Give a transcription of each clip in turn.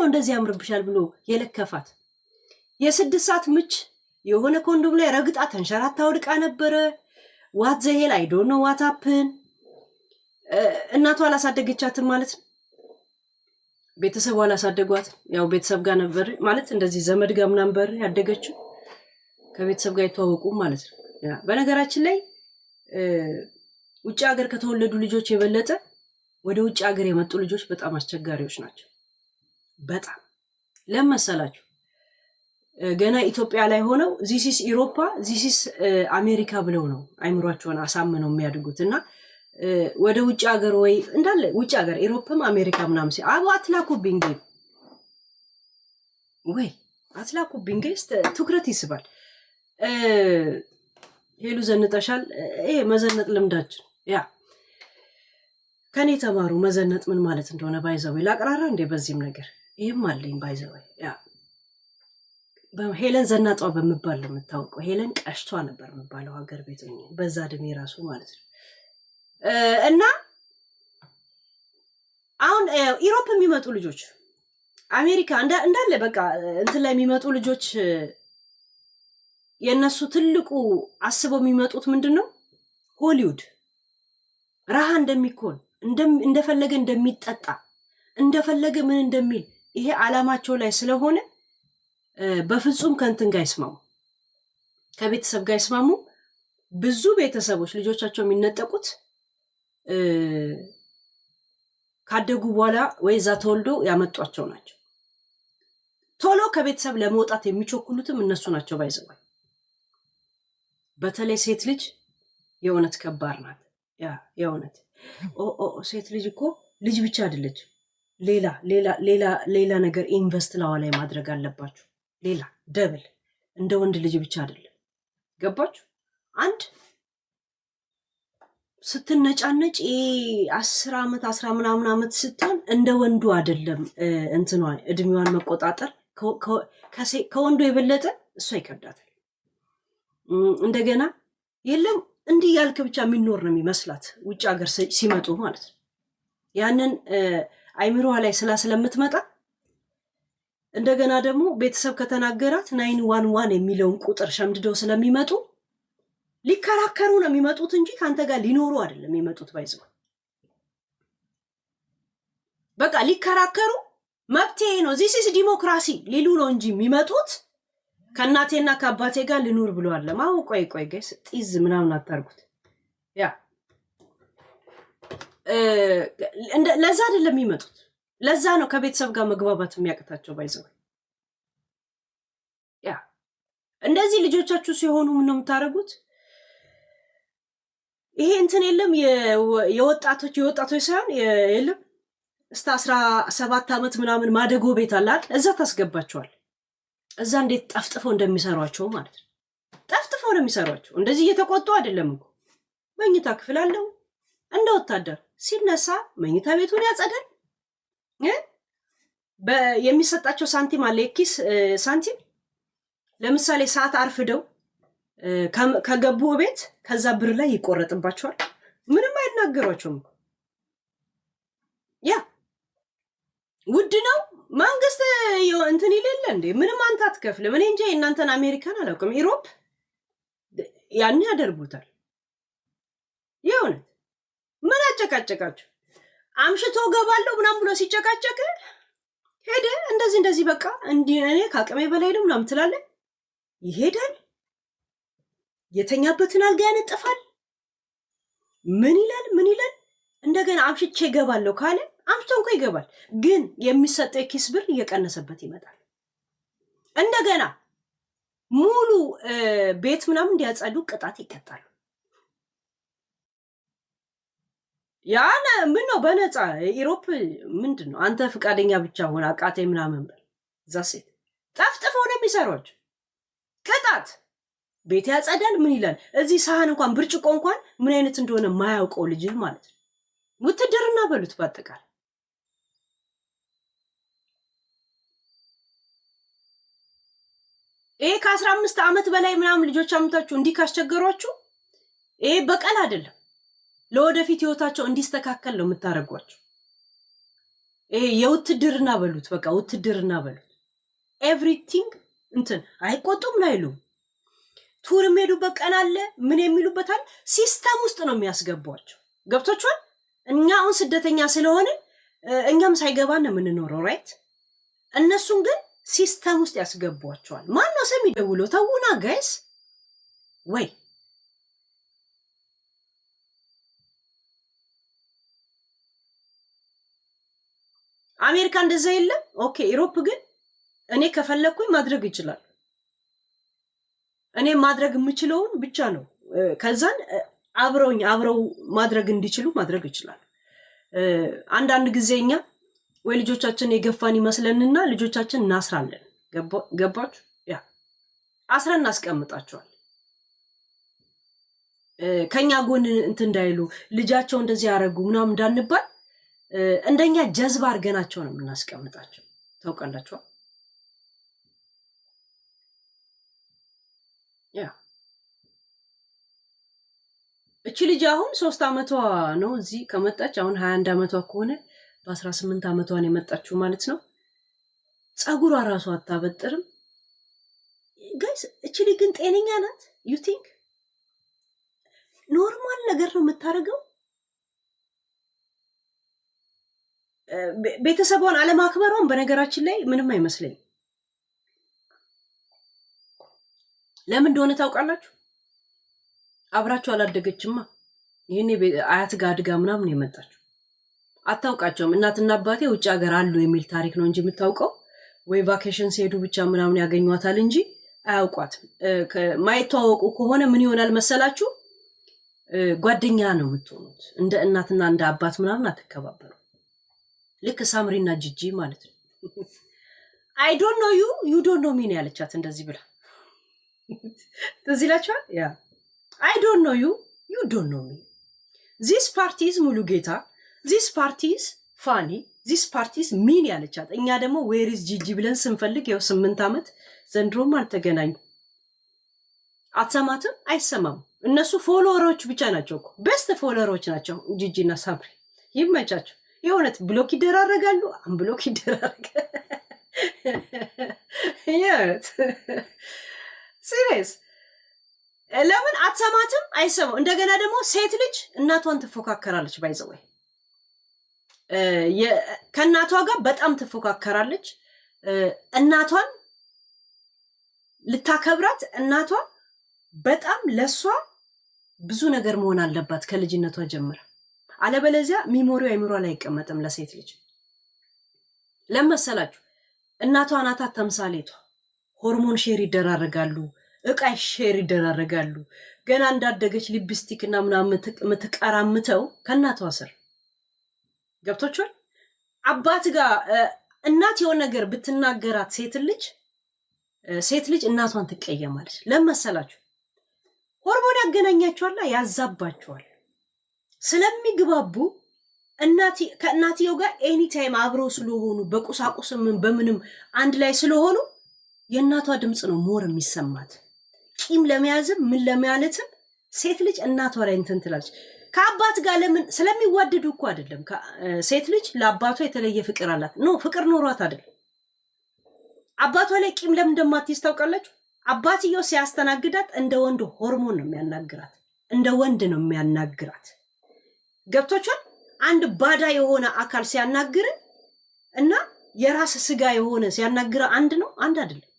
ነው እንደዚህ ያምርብሻል ብሎ የለከፋት? የ6 ሰዓት ምች የሆነ ኮንዶም ላይ ረግጣ ተንሸራታ ወድቃ ነበረ። ዋት ዘሄል አይ ዶንት ኖ ዋት ሃፕን። እናቷ አላሳደገቻትም ማለት ነው። ቤተሰቡ አላሳደጓት። ያው ቤተሰብ ጋር ነበር ማለት እንደዚህ ዘመድ ጋር ምናምን ነበር ያደገችው። ከቤተሰብ ጋር ይተዋወቁ ማለት ነው። በነገራችን ላይ ውጭ ሀገር ከተወለዱ ልጆች የበለጠ ወደ ውጭ ሀገር የመጡ ልጆች በጣም አስቸጋሪዎች ናቸው። በጣም ለመሰላችሁ ገና ኢትዮጵያ ላይ ሆነው ዚሲስ ኢሮፓ ዚሲስ አሜሪካ ብለው ነው አይምሯቸውን አሳምነው የሚያድጉት። እና ወደ ውጭ ሀገር ወይ እንዳለ ውጭ ሀገር ኢሮፕም አሜሪካ ምናምን ሲ አቡ አትላኩብኝ ጌ ወይ አትላኩብኝ ጌ ትኩረት ይስባል። ሄሉ ዘንጠሻል። ይሄ መዘነጥ ልምዳችን ያ ከኔ ተማሩ። መዘነጥ ምን ማለት እንደሆነ ባይዘው ላቅራራ እንዴ በዚህም ነገር ይሄም አለኝ ባይዘው ያ ሄለን ዘናጧ በመባል ነው የምታወቀው። ሄለን ቀሽቷ ነበር የሚባለው ሀገር ቤት በዛ እድሜ ራሱ ማለት ነው። እና አሁን ኢሮፕ የሚመጡ ልጆች አሜሪካ እንዳለ በቃ እንትን ላይ የሚመጡ ልጆች የነሱ ትልቁ አስበው የሚመጡት ምንድነው? ሆሊውድ ረሃ እንደሚኮን እንደፈለገ እንደሚጠጣ እንደፈለገ ምን እንደሚል ይሄ አላማቸው ላይ ስለሆነ በፍጹም ከእንትን ጋር ይስማሙ፣ ከቤተሰብ ጋር ይስማሙ። ብዙ ቤተሰቦች ልጆቻቸው የሚነጠቁት ካደጉ በኋላ ወይ እዛ ተወልዶ ያመጧቸው ናቸው። ቶሎ ከቤተሰብ ለመውጣት የሚቸኩሉትም እነሱ ናቸው። ባይዘዋል በተለይ ሴት ልጅ የእውነት ከባድ ናት። ያ የእውነት ሴት ልጅ እኮ ልጅ ብቻ አይደለች። ሌላ ነገር ኢንቨስት ላዋ ላይ ማድረግ አለባችሁ። ሌላ ደብል እንደ ወንድ ልጅ ብቻ አይደለም። ገባችሁ? አንድ ስትነጫነጭ 10 ዓመት 10 ምናምን ዓመት ስትሆን እንደ ወንዱ አይደለም። እንትኗ እድሜዋን መቆጣጠር ከወንዱ የበለጠ እሷ ይከብዳታል። እንደገና የለም እንዲህ ያልክ ብቻ የሚኖር ነው የሚመስላት ውጭ ሀገር ሲመጡ ማለት ነው። ያንን አይምሮዋ ላይ ስለምትመጣ እንደገና ደግሞ ቤተሰብ ከተናገራት 911 የሚለውን ቁጥር ሸምድደው ስለሚመጡ ሊከራከሩ ነው የሚመጡት እንጂ ካንተ ጋር ሊኖሩ አይደለም የሚመጡት። ባይዘው በቃ ሊከራከሩ መብቴ ነው ዚስ ዲሞክራሲ ሊሉ ነው እንጂ የሚመጡት ከእናቴና ከአባቴ ጋር ልኑር ብሎ አለ ማው ቆይ ጋይስ ጢዝ ምናምን አታርጉት። ያ ለዛ አይደለም የሚመጡት። ለዛ ነው ከቤተሰብ ጋር መግባባት የሚያቅታቸው። ባይዘው ያ እንደዚህ ልጆቻችሁ ሲሆኑ ምን ነው የምታረጉት? ይሄ እንትን የለም የወጣቶች ሳይሆን የለም እስከ 17 ዓመት ምናምን ማደጎ ቤት አላል እዛ ታስገባቸዋል። እዛ እንዴት ጠፍጥፈው እንደሚሰሯቸው ማለት ነው። ጠፍጥፈው ነው የሚሰሯቸው። እንደዚህ እየተቆጡ አይደለም እኮ። መኝታ ክፍል አለው እንደ ወታደር ሲነሳ መኝታ ቤቱን ያጸዳል። የሚሰጣቸው ሳንቲም አለ፣ የኪስ ሳንቲም። ለምሳሌ ሰዓት አርፍደው ከገቡ ቤት ከዛ ብር ላይ ይቆረጥባቸዋል። ምንም አይናገሯቸውም። ያ ውድ ነው። መንግስት እንትን ይለለ እንዴ? ምንም አንተ አትከፍልም። እኔ እንጂ እናንተን አሜሪካን አላውቅም። ኢሮፕ ያን ያደርጉታል። የእውነት ምን አጨቃጨቃቸው? አምሽቶ ገባለሁ ምናምን ብሎ ሲጨቃጨቅ ሄደ። እንደዚህ በቃ እንዲህ እኔ ከአቅሜ በላይ ነው ምናምን ትላለህ። ይሄዳል፣ የተኛበትን አልጋ ያነጥፋል። ምን ይላል? እንደገና አምሽቼ ገባለሁ ካለ አምሽቶ እንኳ ይገባል፣ ግን የሚሰጠው የኪስ ብር እየቀነሰበት ይመጣል። እንደገና ሙሉ ቤት ምናምን እንዲያጸዱ ቅጣት ይቀጣሉ። ያነ ምን ነው በነፃ ኢሮፕ ምንድን ነው? አንተ ፍቃደኛ ብቻ ሆነ አቃተኝ ምናምን በል። እዛ ሴት ጠፍጥፈው ነው የሚሰሯቸው። ቅጣት ቤት ያጸዳል። ምን ይላል? እዚህ ሳህን እንኳን ብርጭቆ እንኳን ምን አይነት እንደሆነ ማያውቀው ልጅህ ማለት ነው። ውትድርና በሉት ባጠቃላይ። ይሄ ከ15 ዓመት በላይ ምናምን ልጆች አምታችሁ እንዲህ ካስቸገሯችሁ ይሄ በቀል አይደለም። ለወደፊት ህይወታቸው እንዲስተካከል ነው የምታረጓቸው። ይሄ የውትድርና በሉት በቃ ውትድርና በሉት ኤቭሪቲንግ እንትን አይቆጡም ላይሉ ቱር የሚሄዱበት ቀን አለ ምን የሚሉበት አለ ሲስተም ውስጥ ነው የሚያስገቧቸው ገብቶቿል እኛ አሁን ስደተኛ ስለሆነ እኛም ሳይገባን ነው የምንኖረው ራይት እነሱን ግን ሲስተም ውስጥ ያስገቧቸዋል ማን ነው ሰው የሚደውለው ተውና ጋይስ ወይ አሜሪካ እንደዛ የለም ኦኬ ዩሮፕ ግን እኔ ከፈለኩኝ ማድረግ ይችላል እኔ ማድረግ የምችለውን ብቻ ነው ከዛን አብረው ማድረግ እንዲችሉ ማድረግ ይችላል አንዳንድ ጊዜኛ ወይ ልጆቻችን የገፋን ይመስለንና ልጆቻችን እናስራለን ገባችሁ ያ አስረን እናስቀምጣቸዋል ከኛ ጎን እንትን እንዳይሉ ልጃቸው እንደዚህ ያረጉ ምናምን እንዳንባል እንደኛ ጀዝባ አርገናቸው ነው የምናስቀምጣቸው ታውቃላችሁ ያ እቺ ልጅ አሁን 3 አመቷ ነው እዚህ ከመጣች አሁን 21 አመቷ ከሆነ በ18 አመቷ ነው የመጣችው ማለት ነው ጸጉሯ ራሱ አታበጥርም ጋይስ እቺ ልጅ ግን ጤነኛ ናት ዩ ቲንክ ኖርማል ነገር ነው የምታረገው ቤተሰቧን አለማክበሯን በነገራችን ላይ ምንም አይመስለኝም ለምን እንደሆነ ታውቃላችሁ አብራችሁ አላደገችማ ይሄኔ አያት ጋር አድጋ ምናምን የመጣችው አታውቃቸውም እናትና አባቴ ውጭ ሀገር አሉ የሚል ታሪክ ነው እንጂ የምታውቀው ወይ ቫኬሽን ሲሄዱ ብቻ ምናምን ያገኟታል እንጂ አያውቋትም ማይተዋወቁ ከሆነ ምን ይሆናል መሰላችሁ ጓደኛ ነው የምትሆኑት እንደ እናትና እንደ አባት ምናምን አትከባበሩ ልክ ሳምሪና ጂጂ ማለት ነው I don't know you you don't know me ያለቻት እንደዚህ ብላ ተዚላቻ ያ I don't know you you don't know me this party is ሙሉጌታ this party is funny this party is mean ያለቻት እኛ ደግሞ where is ጂጂ ብለን ስንፈልግ ያው 8 አመት ዘንድሮም አልተገናኙ አትሰማትም አይሰማም እነሱ ፎሎወሮች ብቻ ናቸው እኮ ቤስት ፎሎወሮች ናቸው ጂጂና ሳምሪ ይመቻቸው የሆነት ብሎክ ይደራረጋሉ አንብሎክ ይደራረጋሉ የት ሲሪየስ ለምን አትሰማትም አይሰማም እንደገና ደግሞ ሴት ልጅ እናቷን ትፎካከራለች ባይዘው ከእናቷ ጋር በጣም ትፎካከራለች እናቷን ልታከብራት እናቷ በጣም ለሷ ብዙ ነገር መሆን አለባት ከልጅነቷ ጀምራ አለበለዚያ ሚሞሪው አይምሮ ላይ አይቀመጥም ለሴት ልጅ ለመሰላችሁ እናቷ ናታ ተምሳሌቷ ሆርሞን ሼር ይደራረጋሉ እቃ ሼር ይደራረጋሉ ገና እንዳደገች ሊፕስቲክና ምናምን ምትቀራምተው ከእናቷ ስር ገብቶቻል አባት ጋር እናት የሆነ ነገር ብትናገራት ሴት ልጅ እናቷን ትቀየማለች ለመሰላችሁ ሆርሞን ያገናኛቸዋል ያዛባቸዋል ስለሚግባቡ ከእናትየው ጋር ኤኒ ታይም አብረው ስለሆኑ በቁሳቁስም በምንም አንድ ላይ ስለሆኑ የእናቷ ድምጽ ነው ሞር የሚሰማት ቂም ለመያዝም ምን ለማለትም ሴት ልጅ እናቷ ላይ እንትን ትላለች ከአባት ጋር ለምን ስለሚዋደዱ እኮ አይደለም ሴት ልጅ ለአባቷ የተለየ ፍቅር አላት ኖ ፍቅር ኖሯት አይደለም አባቷ ላይ ቂም ለምን እንደማትይዝ ታውቃላችሁ አባትየው ሲያስተናግዳት እንደ ወንድ ሆርሞን ነው የሚያናግራት እንደ ወንድ ነው የሚያናግራት ገብቶቻል አንድ ባዳ የሆነ አካል ሲያናግር እና የራስ ስጋ የሆነ ሲያናግር አንድ ነው አንድ አይደለም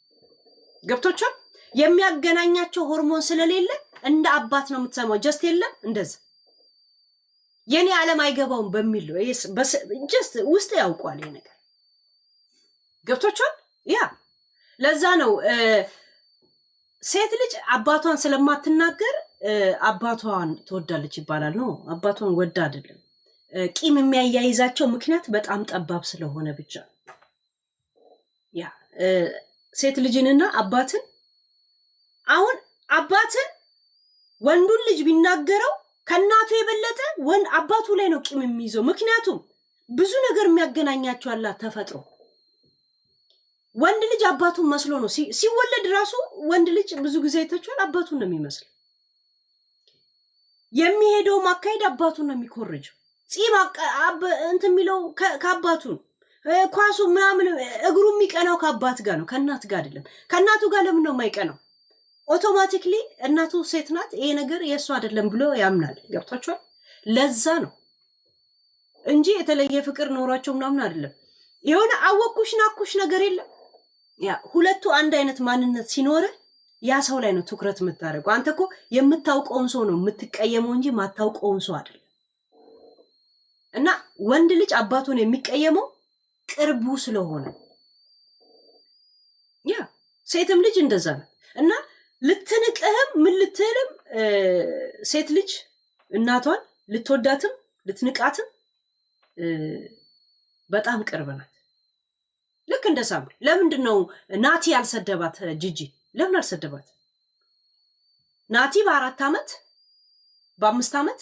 ገብቶቻል የሚያገናኛቸው ሆርሞን ስለሌለ እንደ አባት ነው የምትሰማው ጀስት የለም እንደዚህ የኔ ዓለም አይገባውም በሚል ነው ጀስት ውስጥ ያውቋል ይሄ ነገር ገብቶቻል ያ ለዛ ነው ሴት ልጅ አባቷን ስለማትናገር አባቷን ትወዳለች ይባላል ነው አባቷን ወዳ አይደለም ቂም የሚያያይዛቸው ምክንያት በጣም ጠባብ ስለሆነ ብቻ ያ ሴት ልጅንና አባትን አሁን አባትን ወንዱን ልጅ ቢናገረው ከናቱ የበለጠ ወንድ አባቱ ላይ ነው ቂም የሚይዘው ምክንያቱም ብዙ ነገር የሚያገናኛቸው አላ ተፈጥሮ ወንድ ልጅ አባቱን መስሎ ነው ሲወለድ ራሱ ወንድ ልጅ ብዙ ጊዜ አይታችኋል አባቱን ነው የሚመስለው የሚሄደው ማካሄድ አባቱን ነው የሚኮርጀው ጺም እንትን የሚለው ከአባቱ ኳሱ ምናምን እግሩ የሚቀናው ከአባት ጋር ነው ከእናት ጋር አይደለም። ከእናቱ ጋር ለምን ነው የማይቀናው? ኦቶማቲክሊ እናቱ ሴት ናት፣ ይሄ ነገር የእሱ አይደለም ብሎ ያምናል። ገብቷችኋል? ለዛ ነው እንጂ የተለየ ፍቅር ኖሯቸው ምናምን አይደለም። የሆነ አወኩሽ ናኩሽ ነገር የለም። ያ ሁለቱ አንድ አይነት ማንነት ሲኖር ያ ሰው ላይ ነው ትኩረት የምታደርገው። አንተ እኮ የምታውቀውን ሰው ነው የምትቀየመው እንጂ ማታውቀውን ሰው አይደለም። እና ወንድ ልጅ አባቱን የሚቀየመው ቅርቡ ስለሆነ፣ ያ ሴትም ልጅ እንደዛ ነው። እና ልትንቅህም ምን ልትልም ሴት ልጅ እናቷን ልትወዳትም ልትንቃትም በጣም ቅርብ ናት። ልክ እንደ ሳምሪ። ለምንድን ነው ናቲ ያልሰደባት? ጂጂ ለምን አልሰደባት? ናቲ በ4 ዓመት በ5 ዓመት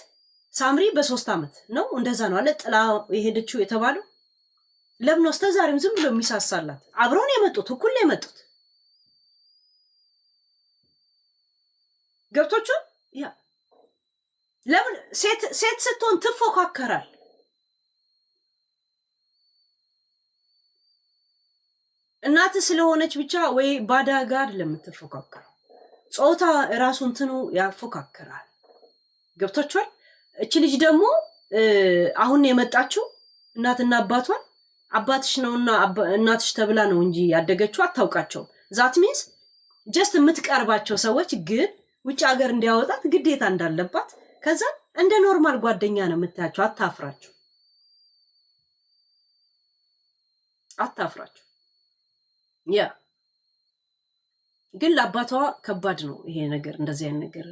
ሳምሪ በ3 ዓመት ነው። እንደዛ ነው አለ ጥላ የሄደችው የተባለው። ለምን ነው ዛሬም ዝም ብሎ የሚሳሳላት? አብረውን የመጡት እኩል የመጡት ገብቶቹ። ያ ለምን ሴት ስትሆን ትፎካከራል። እናት ስለሆነች ብቻ ወይ ባዳ ጋር ለምትፎካከረው ጾታ ራሱ እንትኑ ያፎካከራል። ገብቶቿል። እቺ ልጅ ደግሞ አሁን የመጣችው እናትና አባቷን አባትሽ ነውና እናትሽ ተብላ ነው እንጂ ያደገችው አታውቃቸውም። ዛት ሚንስ ጀስት የምትቀርባቸው ሰዎች ግን ውጭ ሀገር እንዲያወጣት ግዴታ እንዳለባት፣ ከዛ እንደ ኖርማል ጓደኛ ነው የምታያቸው። አታፍራቸው። ያ ግን ለአባቷ ከባድ ነው ይሄ ነገር። እንደዚህ አይነት ነገር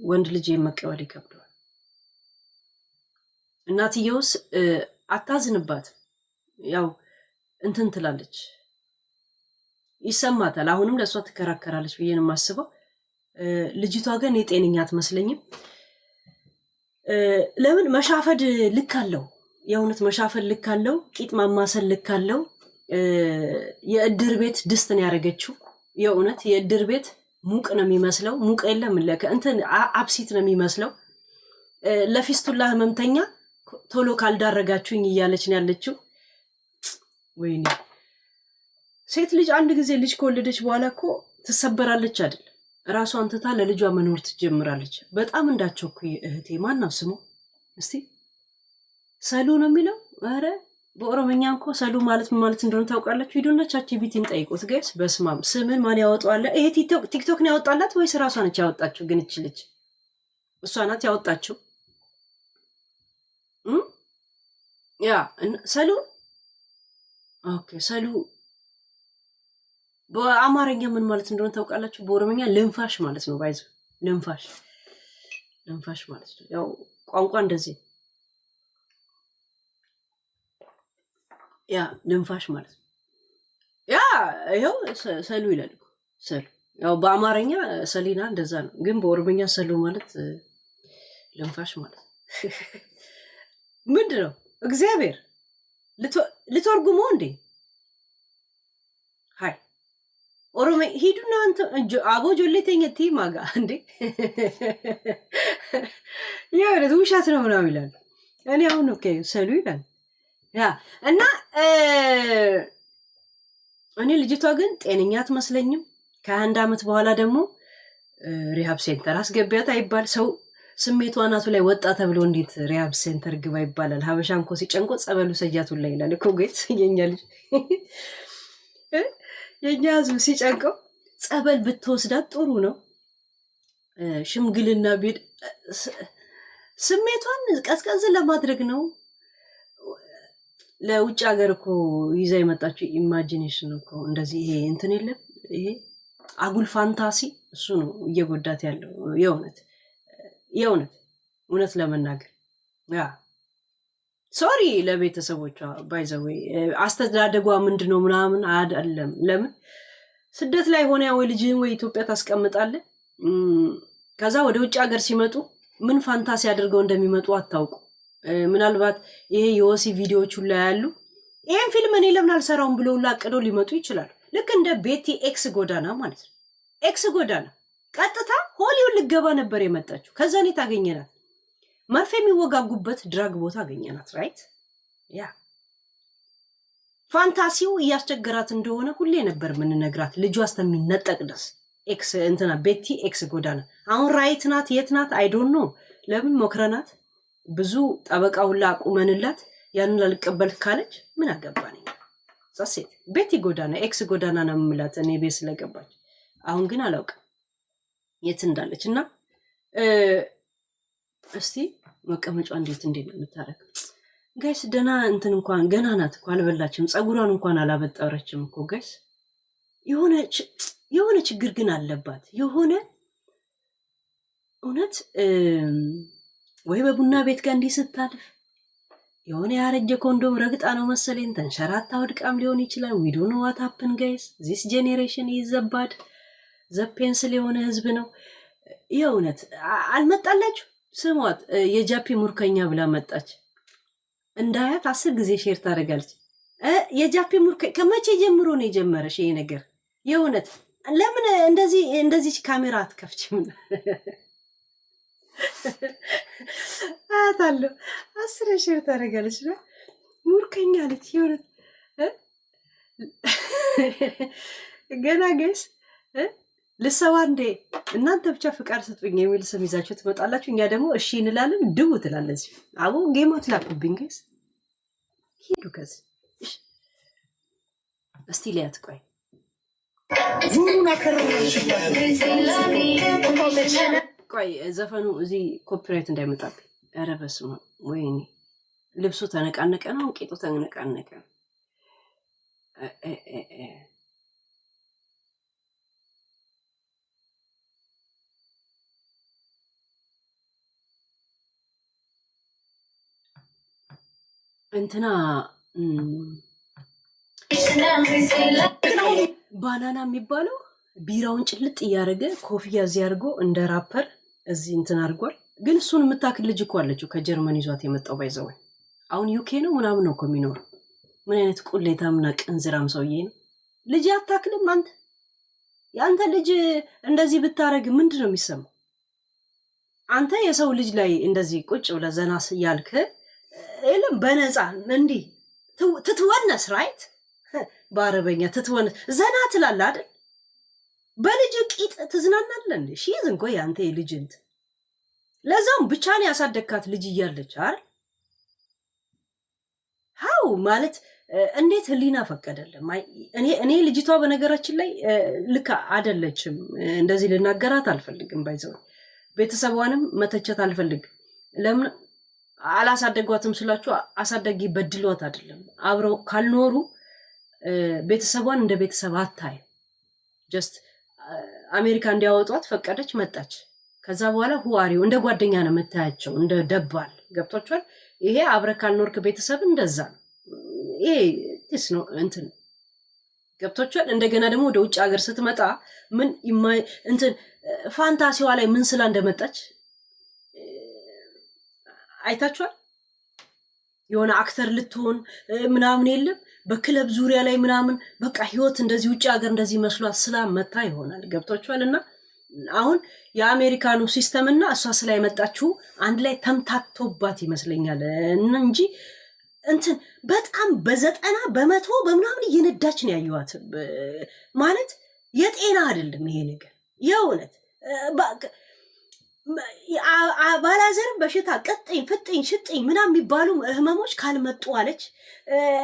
ወንድ ልጅ መቀበል ይከብደዋል። እናትየውስ አታዝንባት፣ ያው እንትን ትላለች፣ ይሰማታል። አሁንም ለእሷ ትከራከራለች ብዬ ነው የማስበው። ልጅቷ ግን የጤነኛ አትመስለኝም። ለምን መሻፈድ ልክ አለው፣ የእውነት መሻፈድ ልክ አለው፣ ቂጥ ማማሰል ልክ አለው። የእድር ቤት ድስት ነው ያደረገችው። የእውነት የእድር ቤት ሙቅ ነው የሚመስለው። ሙቅ የለም እንትን አብሲት ነው የሚመስለው። ለፊስቱላ ህመምተኛ ቶሎ ካልዳረጋችሁኝ እያለች ነው ያለችው። ወይኔ ሴት ልጅ አንድ ጊዜ ልጅ ከወለደች በኋላ እኮ ትሰበራለች አይደል? ራሷን ትታ ለልጇ መኖር ትጀምራለች። በጣም እንዳቸኩኝ እህቴ። ማናው ስሙ እስቲ? ሰሉ ነው የሚለው። ኧረ በኦሮምኛ እኮ ሰሉ ማለት ምን ማለት እንደሆነ ታውቃላችሁ? ሂዱና ቻትጂፒቲን ጠይቁት ጋይስ። በስማም ስምን ማን ያወጣዋል? ይሄ ቲክቶክ ነው ያወጣላት ወይስ ራሷ ነች ያወጣችው? ግን እቺ ልጅ እሷ ናት ያወጣችው። ያ ሰሉ ኦኬ። ሰሉ በአማርኛ ምን ማለት እንደሆነ ታውቃላችሁ? በኦሮምኛ ልንፋሽ ማለት ነው። ባይዘ ልንፋሽ ማለት ነው። ያው ቋንቋ እንደዚህ ያ ልንፋሽ ማለት ነው። ያ ይኸው ሰሉ ይላል እኮ ሰሉ። ያው በአማርኛ ሰሊና እንደዛ ነው፣ ግን በኦሮምኛ ሰሉ ማለት ልንፋሽ ማለት ምንድን ነው? እግዚአብሔር ልትወርጉሞ እንዴ? ሃይ ኦሮሜ ሂዱና አንተ አቦ ጆሌተኛቲ ማጋ እንዴ የእውነት ውሻት ነው ምናምን ይላል። እኔ አሁን ኦኬ ሰሉ ይላል። ያ እና እኔ ልጅቷ ግን ጤነኛ አትመስለኝም። ከ1 ዓመት በኋላ ደግሞ ሪሃብ ሴንተር አስገቢያት አይባል ሰው ስሜቷ አናቱ ላይ ወጣ ተብሎ እንዴት ሪሃብ ሴንተር ግባ ይባላል? ሀበሻ እንኮ ሲጨንቆ ጸበሉ ሰጃቱን ላይ ይላል እኮ ጋይስ። የኛ ልጅ የኛ ህዝብ ሲጨንቀው ጸበል ብትወስዳት ጥሩ ነው። ሽምግልና ቢድ ስሜቷን ቀዝቀዝ ለማድረግ ነው። ለውጭ ሀገር እኮ ይዛ የመጣችው ኢማጂኔሽን እኮ እንደዚህ ይሄ እንትን የለም ይሄ አጉል ፋንታሲ፣ እሱ ነው እየጎዳት ያለው። የእውነት እውነት ለመናገር ያ ሶሪ ለቤተሰቦቿ ባይዘወይ አስተዳደጓ ምንድነው ምናምን አይደለም። ለምን ስደት ላይ ሆነ ወይ ልጅህን ወይ ኢትዮጵያ ታስቀምጣለህ። ከዛ ወደ ውጭ ሀገር ሲመጡ ምን ፋንታሲ አድርገው እንደሚመጡ አታውቁ። ምናልባት ይሄ የወሲ ቪዲዮዎች ሁሉ ያሉ ይሄን ፊልም እኔ ለምን አልሰራውም ብለው ሁሉ አቅደው ሊመጡ ይችላሉ። ልክ እንደ ቤቲ ኤክስ ጎዳና ማለት ነው። ኤክስ ጎዳና ቀጥታ ሆሊውድ ልገባ ነበር የመጣችው። ከዛ እኔ ታገኘናት መርፌ የሚወጋጉበት ድራግ ቦታ አገኘናት። ራይት ያ ፋንታሲው እያስቸገራት እንደሆነ ሁሌ ነበር ምንነግራት ልጇ እስከሚነጠቅ ድረስ ኤክስ እንትና ቤቲ ኤክስ ጎዳና አሁን ራይት ናት የት ናት አይ ዶንት ኖ ለምን ሞክረናት ብዙ ጠበቃውላ አቁመንላት ያንን አልቀበል ካለች ምን አገባኝ ዛሴት ቤቲ ጎዳና ኤክስ ጎዳና ነው የምላት እኔ ቤት ስለገባች አሁን ግን አላውቅም የት እንዳለች እና እስቲ መቀመጫ እንዴት ነው የምታረግ ጋይስ ደና እንትን እንኳን ገና ናት እኮ አልበላችም ጸጉሯን እንኳን አላበጠረችም እኮ ጋይስ የሆነ ችግር ግን አለባት የሆነ እውነት ወይ በቡና ቤት ጋር እንዲህ ስታልፍ የሆነ ያረጀ ኮንዶም ረግጣ ነው መሰለኝ ተንሸራታ ወድቃም ሊሆን ይችላል we don't know what happened guys this generation is bad ዘፔንስል የሆነ ህዝብ ነው የእውነት አልመጣላችሁ ስሟት የጃፒ ሙርከኛ ብላ መጣች እንዳያት 10 ጊዜ ሼር ታደርጋለች የጃፒ ሙርከኛ ከመቼ ጀምሮ ነው የጀመረሽ ይሄ ነገር የእውነት ለምን እንደዚህ ካሜራ አትከፍችም አታለው 10 ሼር ታደርጋለች ሙርከኛ አለች የእውነት ገና ጋይስ ልሰዋ እንዴ እናንተ ብቻ ፍቃድ ሰጥኝ የሚል ስም ይዛችሁ ትመጣላችሁ እኛ ደግሞ እሺ እንላለን ድው ትላለች አቦ ጌም አትላኩብኝ ጋይስ ሂዱ ከዚ እስቲ ሊያት ቆይ ዙሩና ከረረሽ ቆይ ዘፈኑ እዚህ ኮፒራይት እንዳይመጣብኝ ኧረ በስመ አብ ወይኔ ልብሱ ተነቃነቀ ነው ቄጡ ተነቃነቀ እንትና ባናና የሚባለው ቢራውን ጭልጥ እያደረገ ኮፍያ እዚህ አድርጎ እንደ ራፐር እዚህ እንትን አድርጓል ግን እሱን የምታክል ልጅ እኮ አለችው ከጀርመን ይዟት የመጣው ባይዘው አሁን ዩኬ ነው ምናምን ነው እኮ የሚኖረው ምን አይነት ቁሌታምና ቅንዝራም ሰውዬ ነው ልጅ አታክልም አንተ ያንተ ልጅ እንደዚህ ብታረግ ምንድን ነው የሚሰማው አንተ የሰው ልጅ ላይ እንደዚህ ቁጭ ብለህ ዘናስ ያልክ እለም በነፃ እንዴ ትትወነስ ራይት በአረበኛ ትትወነስ ዘና ትላለህ አይደል በልጅ ቂጥ ትዝናናለህ እንዴ ሺዝ እንኳ ያንተ የልጅንት ለዛም ብቻን ያሳደግካት ልጅ እያለች አይደል ሃው ማለት እንዴት ህሊና ፈቀደለም እኔ ልጅቷ በነገራችን ላይ ልክ አይደለችም እንደዚህ ልናገራት አልፈልግም ባይዘው ቤተሰቧንም መተቸት አልፈልግም ለምን አላሳደጓትም ስላችሁ አሳደጊ በድሏት አይደለም አብረው ካልኖሩ ቤተሰቧን እንደ ቤተሰብ አታይ ጀስት አሜሪካ እንዲያወጧት ፈቀደች መጣች ከዛ በኋላ ሁዋሪው እንደ ጓደኛ ነው መታያቸው እንደ ደባል ገብቷቸዋል ይሄ አብረ ካልኖርክ ቤተሰብ እንደዛ ነው ይሄ ነው እንትን ገብቷቸዋል እንደገና ደግሞ ወደ ውጭ ሀገር ስትመጣ ምን እንትን ፋንታሲዋ ላይ ምን ስላ እንደመጣች አይታችኋል የሆነ አክተር ልትሆን ምናምን የለም በክለብ ዙሪያ ላይ ምናምን በቃ ህይወት እንደዚህ ውጭ ሀገር እንደዚህ መስሏት ስላመጣ ይሆናል ገብቷችኋልና አሁን የአሜሪካኑ ሲስተም እና እሷ ስላይመጣችሁ አንድ ላይ ተምታቶባት ይመስለኛል እንጂ እንትን በጣም በ90% በምናምን እየነዳች ነው ያዩዋት ማለት የጤና አይደለም ይሄ ነገር የእውነት ባላዘር በሽታ ቀጥኝ ፍጥኝ ሽጥኝ ምናምን የሚባሉ ህመሞች ካልመጡ አለች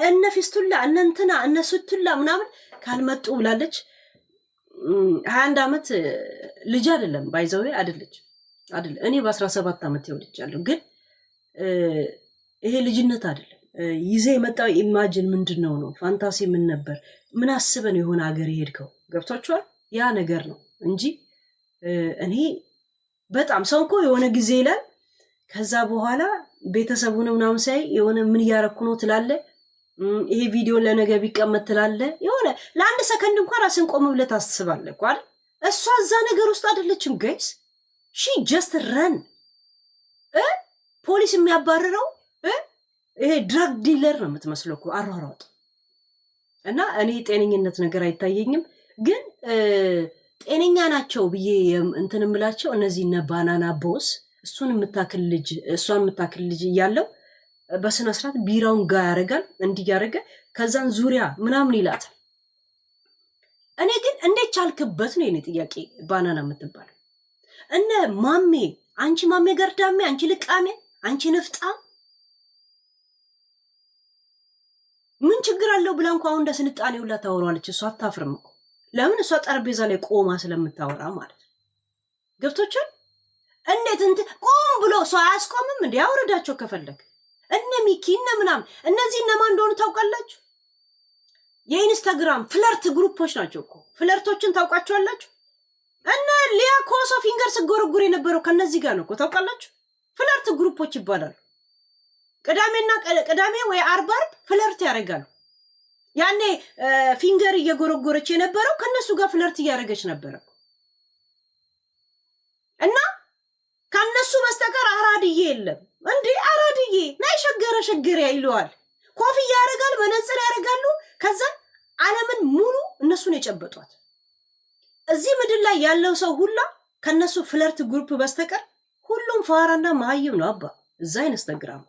እነ ፊስቱላ እነንትና እነሱቱላ ምናምን ካልመጡ ብላለች 21 ዓመት ልጅ አይደለም ባይዘው አይደለች እኔ በ17 ዓመት ይወልጃለሁ ግን ይሄ ልጅነት አይደለም ይዘ የመጣው ኢማጂን ምንድነው ነው ፋንታሲ ምን ነበር ምን አስበን የሆነ ሀገር ይሄድከው ገብቷችኋል ያ ነገር ነው እንጂ እኔ በጣም ሰው እኮ የሆነ ጊዜ ይላል ከዛ በኋላ ቤተሰቡን ምናምን ሳይ የሆነ ምን ያረኩ ነው ትላለ ይሄ ቪዲዮ ለነገ ቢቀመጥ ትላለ የሆነ ለአንድ ሰከንድ እንኳን ራስን ቆም ብለህ ታስባለህ እኮ አይደል እሷ እዛ ነገር ውስጥ አይደለችም ጋይስ ሺ ጀስት ረን ፖሊስ የሚያባርረው ይሄ ድራግ ዲለር ነው የምትመስለው እኮ አሯሯጥ እና እኔ ጤነኝነት ነገር አይታየኝም ግን ጤነኛ ናቸው ብዬ እንትን እምላቸው እነዚህ ባናና ቦስ እሷን የምታክል ልጅ እያለው በስነ ስርዓት ቢራውን ጋር ያደርጋል እንዲያደርገ ከዛን ዙሪያ ምናምን ይላታል። እኔ ግን እንዴት ቻልክበት ነው የኔ ጥያቄ። ባናና የምትባለው እነ ማሜ አንቺ ማሜ ገርዳሜ አንቺ ልቃሜ አንቺ ንፍጣ ምን ችግር አለው ብላ እንኳን አሁን እንደ ስልጣኔ ሁላ ታወራለች። እሷ አታፍርም እኮ ለምን? እሷ ጠረጴዛ ላይ ቆማ ስለምታወራ ማለት ነው። ገብቶቻል? እንዴት ቆም ብሎ ሰው አያስቆምም እንዴ? ያወረዳቸው ከፈለግ እነ ሚኪ እነ ምናምን እነዚህ እነማን እንደሆኑ ታውቃላችሁ? የኢንስታግራም ፍለርት ግሩፖች ናቸው እኮ። ፍለርቶችን ታውቃቸዋላችሁ? እነ ሊያ ኮሶ ፊንገር ስጎረጉር የነበረው ከነዚህ ጋር ነው እኮ ታውቃላችሁ? ፍለርት ግሩፖች ይባላሉ። ቅዳሜ ወይ አርብ ፍለርት ያደርጋሉ። ያኔ ፊንገር እየጎረጎረች የነበረው ከነሱ ጋር ፍለርት እያደረገች ነበረ እና ከነሱ በስተቀር አራድዬ የለም እንዴ። አራድዬ ናይ ሸገረ ይለዋል። ኮፍያ ያደርጋል፣ መነጽር ያደርጋሉ። ከዛ ዓለምን ሙሉ እነሱን የጨበጧት። እዚህ ምድር ላይ ያለው ሰው ሁላ ከነሱ ፍለርት ግሩፕ በስተቀር ሁሉም ፋራና ማህይም ነው። አባ እዛ ኢንስታግራም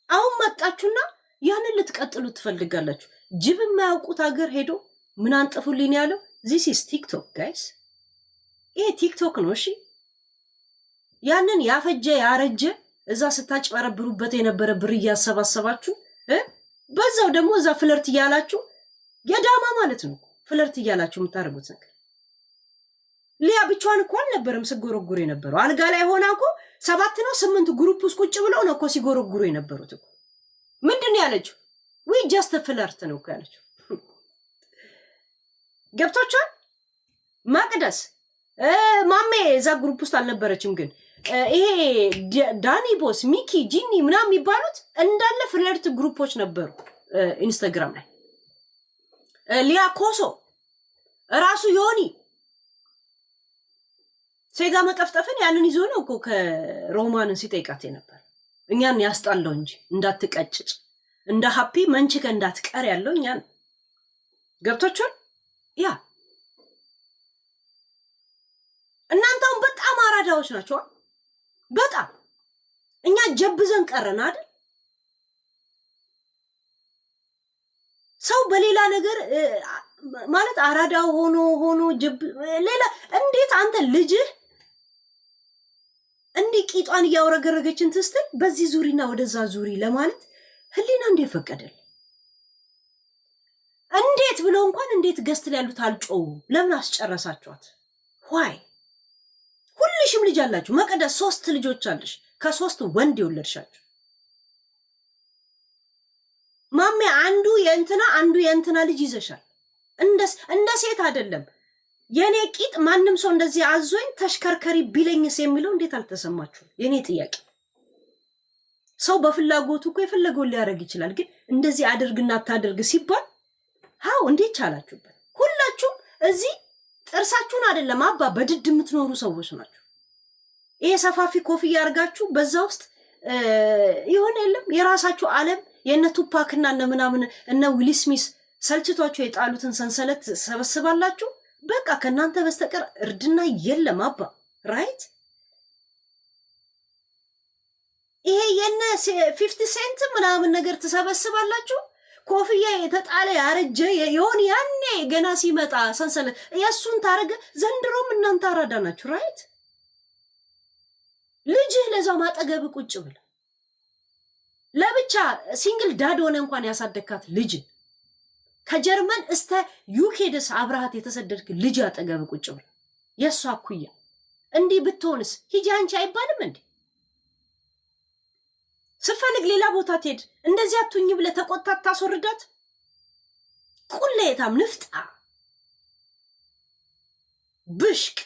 አሁን መጣችሁና ያንን ልትቀጥሉ ትፈልጋላችሁ። ጅብ የማያውቁት ሀገር ሄዶ ምን አንጥፉልኝ ያለው ዚስ ኢዝ ቲክቶክ ጋይስ። ይሄ ቲክቶክ ነው። እሺ ያንን ያፈጀ ያረጀ እዛ ስታጭበረብሩበት የነበረ ብር እያሰባሰባችሁ በዛው ደግሞ እዛ ፍለርት እያላችሁ የዳማ ማለት ነው። ፍለርት እያላችሁ የምታደርጉት ነገር ሊያ ብቻዋን እኮ አልነበረም ስጎረጉር የነበረው። አልጋ ላይ ሆና እኮ 7 ነው 8 ግሩፕ ውስጥ ቁጭ ብለው ነው እኮ ሲጎረጉሩ የነበሩት እኮ። ምንድን ያለችው? ዊ ጀስት ፍለርት ነው እኮ ያለችው። ገብቶቻል? መቅደስ ማሜ እዛ ግሩፕ ውስጥ አልነበረችም። ግን ይሄ ዳኒ ቦስ፣ ሚኪ፣ ጂኒ ምናምን የሚባሉት እንዳለ ፍለርት ግሩፖች ነበሩ ኢንስታግራም ላይ። ሊያ ኮሶ ራሱ ዮኒ ሴጋ መጠፍጠፍን ያንን ይዞ ነው እኮ ከሮማንን ሲጠይቃት ነበር። እኛን ያስጣለው እንጂ እንዳትቀጭጭ እንደ ሃፒ መንችከ እንዳትቀር ያለው እኛን። ገብቶቻል? ያ እናንተም በጣም አራዳዎች ናቸው። በጣም እኛ ጀብዘን ቀረን አይደል? ሰው በሌላ ነገር ማለት አራዳ ሆኖ ጀብ ሌላ እንዴት አንተ ልጅህ እንዲህ ቂጧን እያወረገረገችን ትስትል በዚህ ዙሪና ወደዛ ዙሪ ለማለት ህሊና እንዴት ፈቀደል? እንዴት ብለው እንኳን እንዴት ገስት ላይ ያሉት አልጮው? ለምን አስጨረሳችኋት? ዋይ ሁልሽም ልጅ አላችሁ። መቅደስ 3 ልጆች አለሽ፣ ከ3 ወንድ የወለድሻችሁ። ማሜ አንዱ የእንትና ልጅ ይዘሻል። እንደ ሴት አይደለም። የኔ ቂጥ ማንም ሰው እንደዚህ አዞኝ ተሽከርከሪ ቢለኝስ የሚለው እንዴት አልተሰማችሁም? የኔ ጥያቄ። ሰው በፍላጎቱ እኮ የፈለገውን ሊያደርግ ይችላል። ግን እንደዚህ አድርግና አታድርግ ሲባል ሃው እንዴት ቻላችሁበት? ሁላችሁም እዚህ ጥርሳችሁን አይደለም አባ በድድ የምትኖሩ ሰዎች ናችሁ። ይሄ ሰፋፊ ኮፍያ አድርጋችሁ በዛ ውስጥ ይሆን የለም የራሳችሁ ዓለም የነ ቱፓክና እነ ምናምን እነ ዊል ስሚስ ሰልችቷችሁ የጣሉትን ሰንሰለት ሰበስባላችሁ። በቃ ከናንተ በስተቀር እርድና የለም አባ ራይት። ይሄ የነ 50 ሴንት ምናምን ነገር ተሰበስባላችሁ። ኮፍያ የተጣለ ያረጀ የሆነ ያኔ ገና ሲመጣ ሰንሰለት የሱን ታረገ። ዘንድሮም እናንተ አራዳ ናችሁ ራይት። ልጅህ ለዛው ማጠገብ ቁጭ ብለ ለብቻ ሲንግል ዳድ ሆነ እንኳን ያሳደካት ልጅ ከጀርመን እስተ ዩኬ ድረስ አብራሃት የተሰደድክ ልጅ አጠገብ ቁጭ ብለ የሷ አኩያ እንዲህ ብትሆንስ ሂጂ አንቺ አይባልም እንዴ? ስፈልግ ሌላ ቦታ ትሄድ እንደዚህ አትሁኝ ብለ ተቆጣት ታስወርዳት። ቁሌታም ንፍጣ ብሽቅ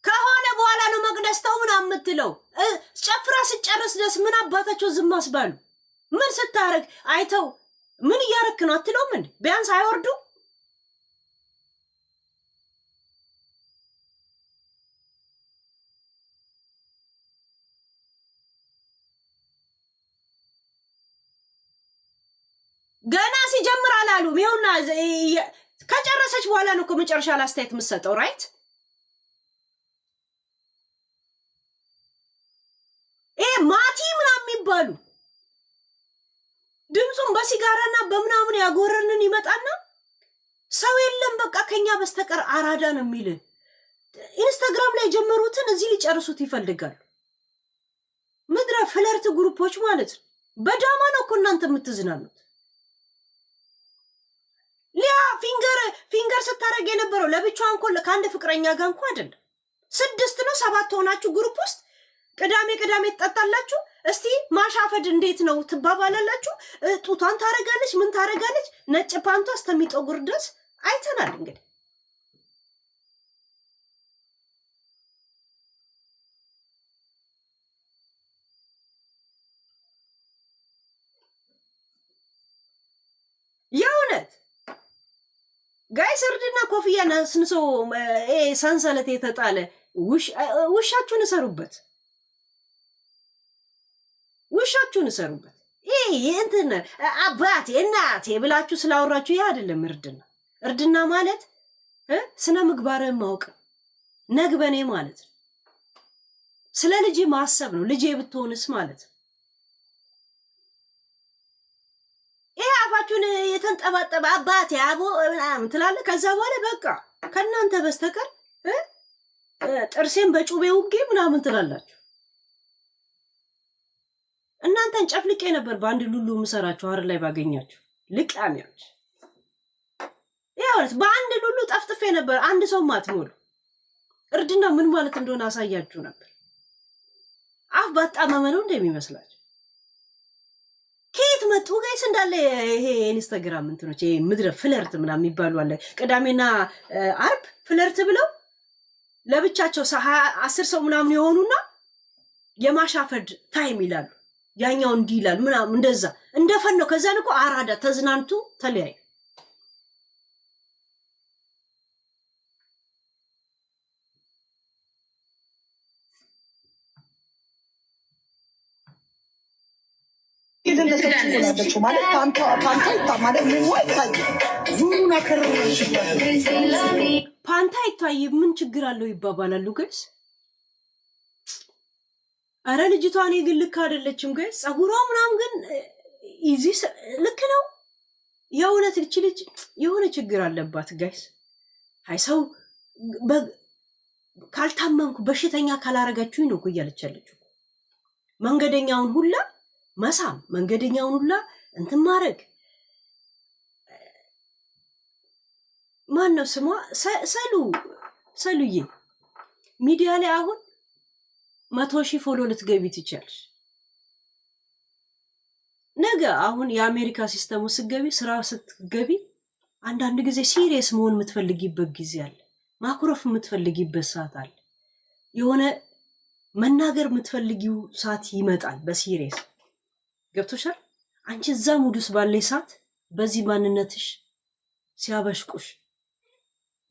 ከሆነ በኋላ ነው መቅደስ ተው ምናምን የምትለው። ጨፍራ ስጨርስ ደስ ምን አባታቸው ዝም አስባሉ? ምን ስታረግ አይተው ምን እያረክ ነው አትለውም እንዴ? ቢያንስ አይወርዱ? ገና ሲጀምር አላሉም። ይኸውና ከጨረሰች በኋላ ነው ከመጨረሻ ላስተያየት የምትሰጠው ራይት። የሚባሉ ድምጹን በሲጋራና በምናምን ያጎረንን ይመጣና ሰው የለም በቃ ከኛ በስተቀር አራዳ ነው የሚል ኢንስታግራም ላይ ጀመሩትን እዚህ ሊጨርሱት ይፈልጋሉ። ምድረ ፍለርት ግሩፖች ማለት ነው። በዳማ ነው እኮ እናንተ የምትዝናኑት። ሊያ ፊንገር ስታረግ የነበረው ለብቻዋ እንኳን ከአንድ ፍቅረኛ ጋር እንኳን አይደለም። 6 ነው 7 ሆናችሁ ግሩፕ ውስጥ ቅዳሜ ትጣጣላችሁ። እስቲ ማሻፈድ እንዴት ነው ትባባላላችሁ። ጡቷን ታረጋለች ምን ታረጋለች ነጭ ፓንቷ እስከሚጠጉር ድረስ አይተናል። እንግዲህ የእውነት ጋይስ እርድና ኮፍያ ነስንሶ ሰንሰለት የተጣለ ውሻችሁን እሰሩበት። ውሻችሁን እሰሩበት። እንትን አባቴ እናቴ ብላችሁ ስላወራችሁ ይሄ አይደለም እርድና። እርድና ማለት ስነ ምግባርን ማወቅ ነግበኔ ማለት ነው። ስለ ልጅ ማሰብ ነው። ልጄ ብትሆንስ ማለት ነው። ይሄ አፋችሁን የተንጠባጠበ አባቴ አቦ ምናምን ትላለ። ከዛ በኋላ በቃ ከእናንተ በስተቀር ጥርሴን በጩቤ ውጌ ምናምን ትላላችሁ። እናንተን ጨፍልቄ ነበር በአንድ ሉሉ ምሰራችሁ አር ላይ ባገኛችሁ ልቃሚያች። ያውት በአንድ ሉሉ ጠፍጥፌ ነበር አንድ ሰው ማትሞሉ። እርድና ምን ማለት እንደሆነ አሳያችሁ ነበር። አፍ ባጣመመ ነው እንደሚመስላችሁ። ከየት መጡ ጋይስ? እንዳለ ይሄ ኢንስታግራም እንትኖች ይሄ ምድረ ፍለርት ምናምን የሚባሉ አለ። ቅዳሜና አርብ ፍለርት ብለው ለብቻቸው 10 ሰው ምናምን የሆኑና የማሻፈድ ታይም ይላሉ። ያኛው እንዲህ ይላል ምናምን እንደዛ እንደፈን ነው። ከዛን እኮ አራዳ ተዝናንቱ ተለያዩ። ፓንታ ይታይ ምን ችግር አለው ይባባላሉ ጋይስ። አረ ልጅቷ እኔ ግን ልክ አይደለችም ጋይስ። ጸጉሯ ምናምን ግን ኢዚ ልክ ነው። የእውነት ልጅ የሆነ ችግር አለባት ጋይስ። አይ ሰው ካልታመምኩ በሽተኛ ካላረጋችሁኝ ነው እኮ እያለች ያለችው። መንገደኛውን ሁላ መሳም፣ መንገደኛውን ሁላ እንትን ማድረግ። ማን ነው ስሟ? ሰሉዬ ሚዲያ ላይ አሁን 100,000 ፎሎ ልትገቢ ትችያለሽ። ነገ አሁን የአሜሪካ ሲስተሙ ስትገቢ ስራ ስትገቢ አንዳንድ ጊዜ ሲሪየስ መሆን የምትፈልጊበት ጊዜ አለ። ማኩረፍ የምትፈልጊበት ሰዓት አለ። የሆነ መናገር የምትፈልጊው ሰዓት ይመጣል። በሲሪየስ ገብቶሻል። አንቺ እዛ ሙዱስ ባለይ ሰዓት በዚህ ማንነትሽ ሲያበሽቁሽ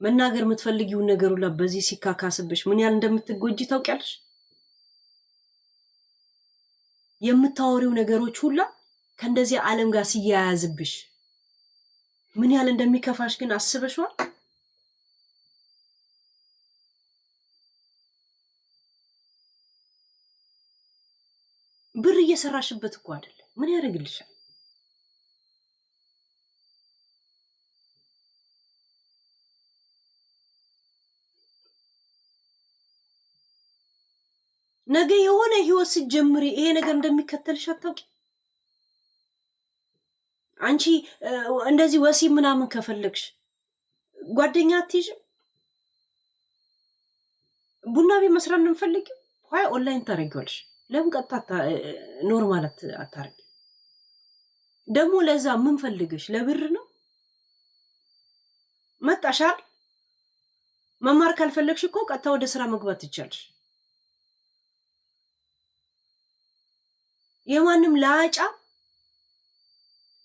መናገር የምትፈልጊው ነገር ሁላ በዚህ ሲካካስብሽ ምን ያህል እንደምትጎጂ ታውቂያለሽ። የምታወሪው ነገሮች ሁላ ከእንደዚህ ዓለም ጋር ሲያያዝብሽ ምን ያህል እንደሚከፋሽ ግን አስበሽዋል? ብር እየሰራሽበት እኮ አይደለም። ምን ያደርግልሻል? ነገ የሆነ ህይወት ስትጀምሪ ይሄ ነገር እንደሚከተልሽ አታውቂ። አንቺ እንደዚህ ወሲብ ምናምን ከፈለግሽ ጓደኛ አትይዥም? ቡና ቤት መስራት ነው የምፈልጊው? ሆይ ኦንላይን ታረጊዋለሽ። ለምን ቀጥታ ኖርማል አታረጊ? ደግሞ ለዛ ምን ፈልገሽ? ለብር ነው መጣሻል። መማር ካልፈለግሽ እኮ ቀጥታ ወደ ስራ መግባት ትችያለሽ። የማንም ላጫ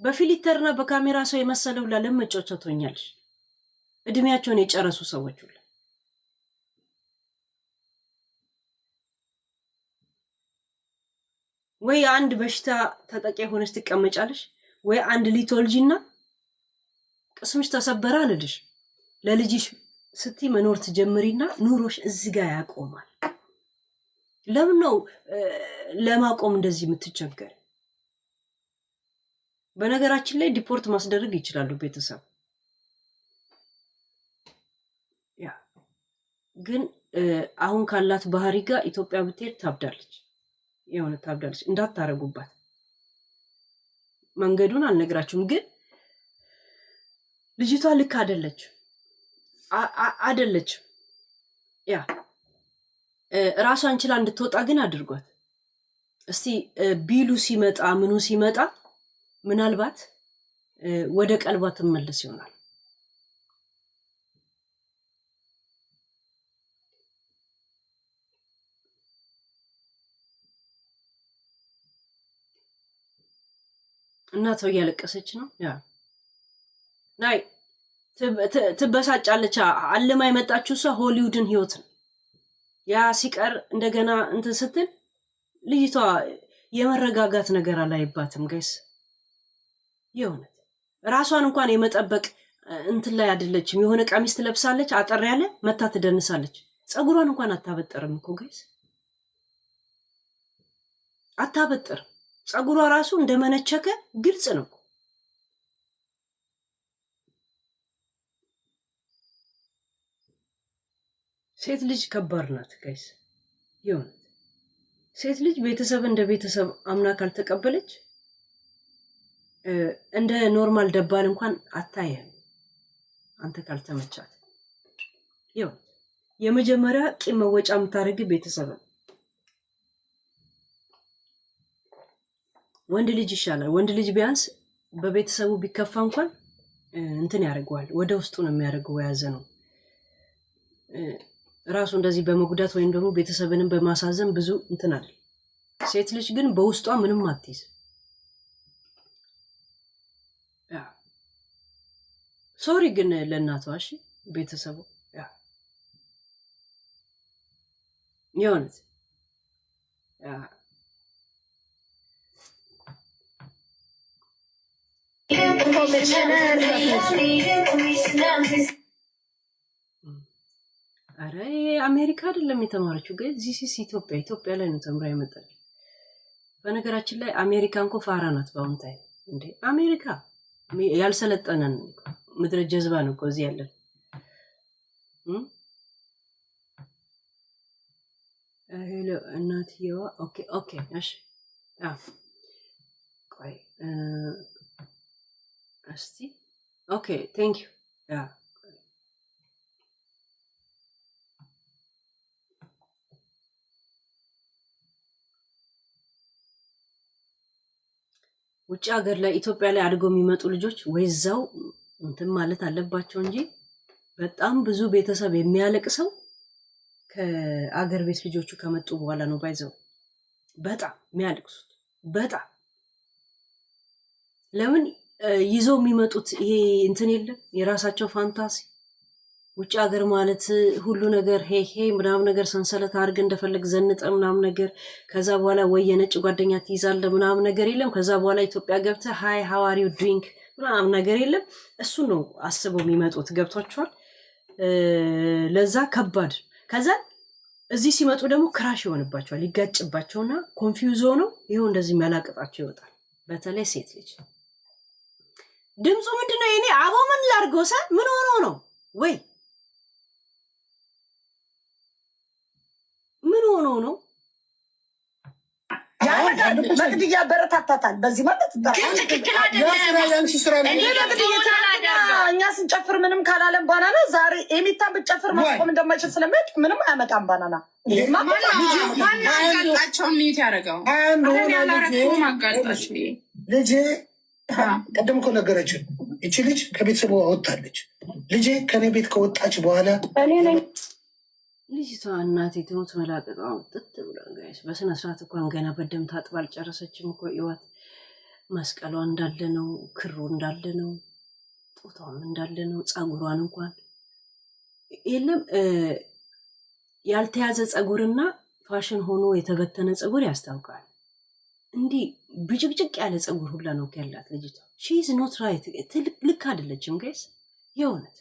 በፊሊተርና በካሜራ ሰው የመሰለው ለመጫወቻ ትሆኛለሽ። እድሜያቸውን የጨረሱ ሰዎች ሁሉ ወይ አንድ በሽታ ተጠቂ ሆነሽ ትቀመጫለሽ፣ ወይ አንድ ሊቶልጂና ቅስምሽ ተሰበረ አለልሽ። ለልጅሽ ስቲ መኖር ትጀምሪና ኑሮሽ እዚህ ጋር ያቆማል። ለምን ነው ለማቆም እንደዚህ የምትቸገር? በነገራችን ላይ ዲፖርት ማስደረግ ይችላሉ ቤተሰብ። ያ ግን አሁን ካላት ባህሪ ጋር ኢትዮጵያ ብትሄድ ታብዳለች፣ የሆነ ታብዳለች። እንዳታረጉባት። መንገዱን አልነግራችሁም፣ ግን ልጅቷ ልክ አይደለችም። ያ ራሷን ችላ እንድትወጣ ግን አድርጓት። እስቲ ቢሉ ሲመጣ ምኑ ሲመጣ ምናልባት ወደ ቀልቧ ትመለስ ይሆናል። እናቷ እያለቀሰች ነው። ያ ናይ ትበሳጫለች። አልማ የመጣችው እሷ ሆሊውድን ህይወት ነው። ያ ሲቀር እንደገና እንትን ስትል ልጅቷ የመረጋጋት ነገር አላይባትም ጋይስ። የእውነት ራሷን እንኳን የመጠበቅ እንትን ላይ አይደለችም። የሆነ ቀሚስ ትለብሳለች አጠር ያለ መታ ትደንሳለች። ፀጉሯን እንኳን አታበጠርም እኮ ጋይስ፣ አታበጠርም። ፀጉሯ ራሱ እንደመነቸከ ግልጽ ነው። ሴት ልጅ ከባድ ናት ጋይስ። የእውነት ሴት ልጅ ቤተሰብ እንደ ቤተሰብ አምና ካልተቀበለች እንደ ኖርማል ደባል እንኳን አታየህም አንተ ካልተመቻት። የእውነት የመጀመሪያ ቂም መወጫ የምታደርግ ቤተሰብ ነው። ወንድ ልጅ ይሻላል። ወንድ ልጅ ቢያንስ በቤተሰቡ ቢከፋ እንኳን እንትን ያደርገዋል፣ ወደ ውስጡ ነው የሚያደርገው። የያዘ ነው ራሱ እንደዚህ በመጉዳት ወይም ደግሞ ቤተሰብንም በማሳዘን ብዙ እንትን አለ። ሴት ልጅ ግን በውስጧ ምንም አትይዝ። ሶሪ ግን ለእናቷ እሺ፣ ቤተሰቡ የሆነት አረ አሜሪካ አይደለም የተማረችው ግን ዚሲስ ኢትዮጵያ ላይ ነው ተምራ የመጣችው። በነገራችን ላይ አሜሪካ እንኳ ፋራ ናት በአሁን ታይም። እንዴ አሜሪካ ያልሰለጠነን ምድረ ጀዝባ ነው እኮ እዚህ ያለን። ሄሎ እናትየዋ። ኦኬ እሺ። ቆይ እስቲ ኦኬ ቴንክ ዩ። ውጭ ሀገር ላይ ኢትዮጵያ ላይ አድገው የሚመጡ ልጆች ወይዛው እንትን ማለት አለባቸው እንጂ በጣም ብዙ ቤተሰብ የሚያለቅሰው ከአገር ቤት ልጆቹ ከመጡ በኋላ ነው። ባይዘው በጣም የሚያለቅሱት በጣም ለምን ይዘው የሚመጡት ይሄ እንትን የለም የራሳቸው ፋንታሲ። ውጭ ሀገር ማለት ሁሉ ነገር ሄ ምናምን ነገር ሰንሰለት አድርገ እንደፈለግ ዘንጠ ምናምን ነገር ከዛ በኋላ ወይ የነጭ ጓደኛ ትይዛለ ምናምን ነገር የለም። ከዛ በኋላ ኢትዮጵያ ገብተ ሃይ ሃው አር ዩ ዱዊንግ ምናምን ነገር የለም። እሱ ነው አስበው የሚመጡት። ገብቷቸዋል። ለዛ ከባድ። ከዛ እዚህ ሲመጡ ደግሞ ክራሽ ይሆንባቸዋል፣ ይጋጭባቸውና ኮንፊውዝ ሆነው ይኸው እንደዚህ መላቀጣቸው ይወጣል። በተለይ ሴት ልጅ ድምፁ ምንድነው? የኔ አቦ ምን ላድርገው? ምን ሆኖ ነው ወይ ምን ሆኖ ነው? መቅድ እያበረታታታል በዚህ ማለት እኛ ስንጨፍር ምንም ካላለን ባናና ዛሬ ኤሚታን ብትጨፍር ማስቆም እንደማይችል ስለሚያውቅ ምንም አያመጣም። ባናና ማጋጣቸው ሚት ያደረገው ልጄ ቀደም እኮ ነገረችን። እቺ ልጅ ከቤተሰቡ ወጣለች። ልጄ ከኔ ቤት ከወጣች በኋላ ልጅቷ እናቴ ትሞት መላቀጧ ጥጥ ብሏል ጋይስ። በስነ ስርዓት እንኳን ገና በደም ታጥባ አልጨረሰችም እኮ። ይዋት መስቀሏ እንዳለ ነው፣ ክሩ እንዳለ ነው፣ ጡቷም እንዳለ ነው። ፀጉሯን እንኳን የለም ያልተያዘ ፀጉርና ፋሽን ሆኖ የተበተነ ፀጉር ያስታውቃል። እንዲህ ብጭቅጭቅ ያለ ፀጉር ሁላ ነው ያላት ልጅቷ። ሺ ኢዝ ኖት ራይት። ልክ አይደለችም ጋይስ የእውነት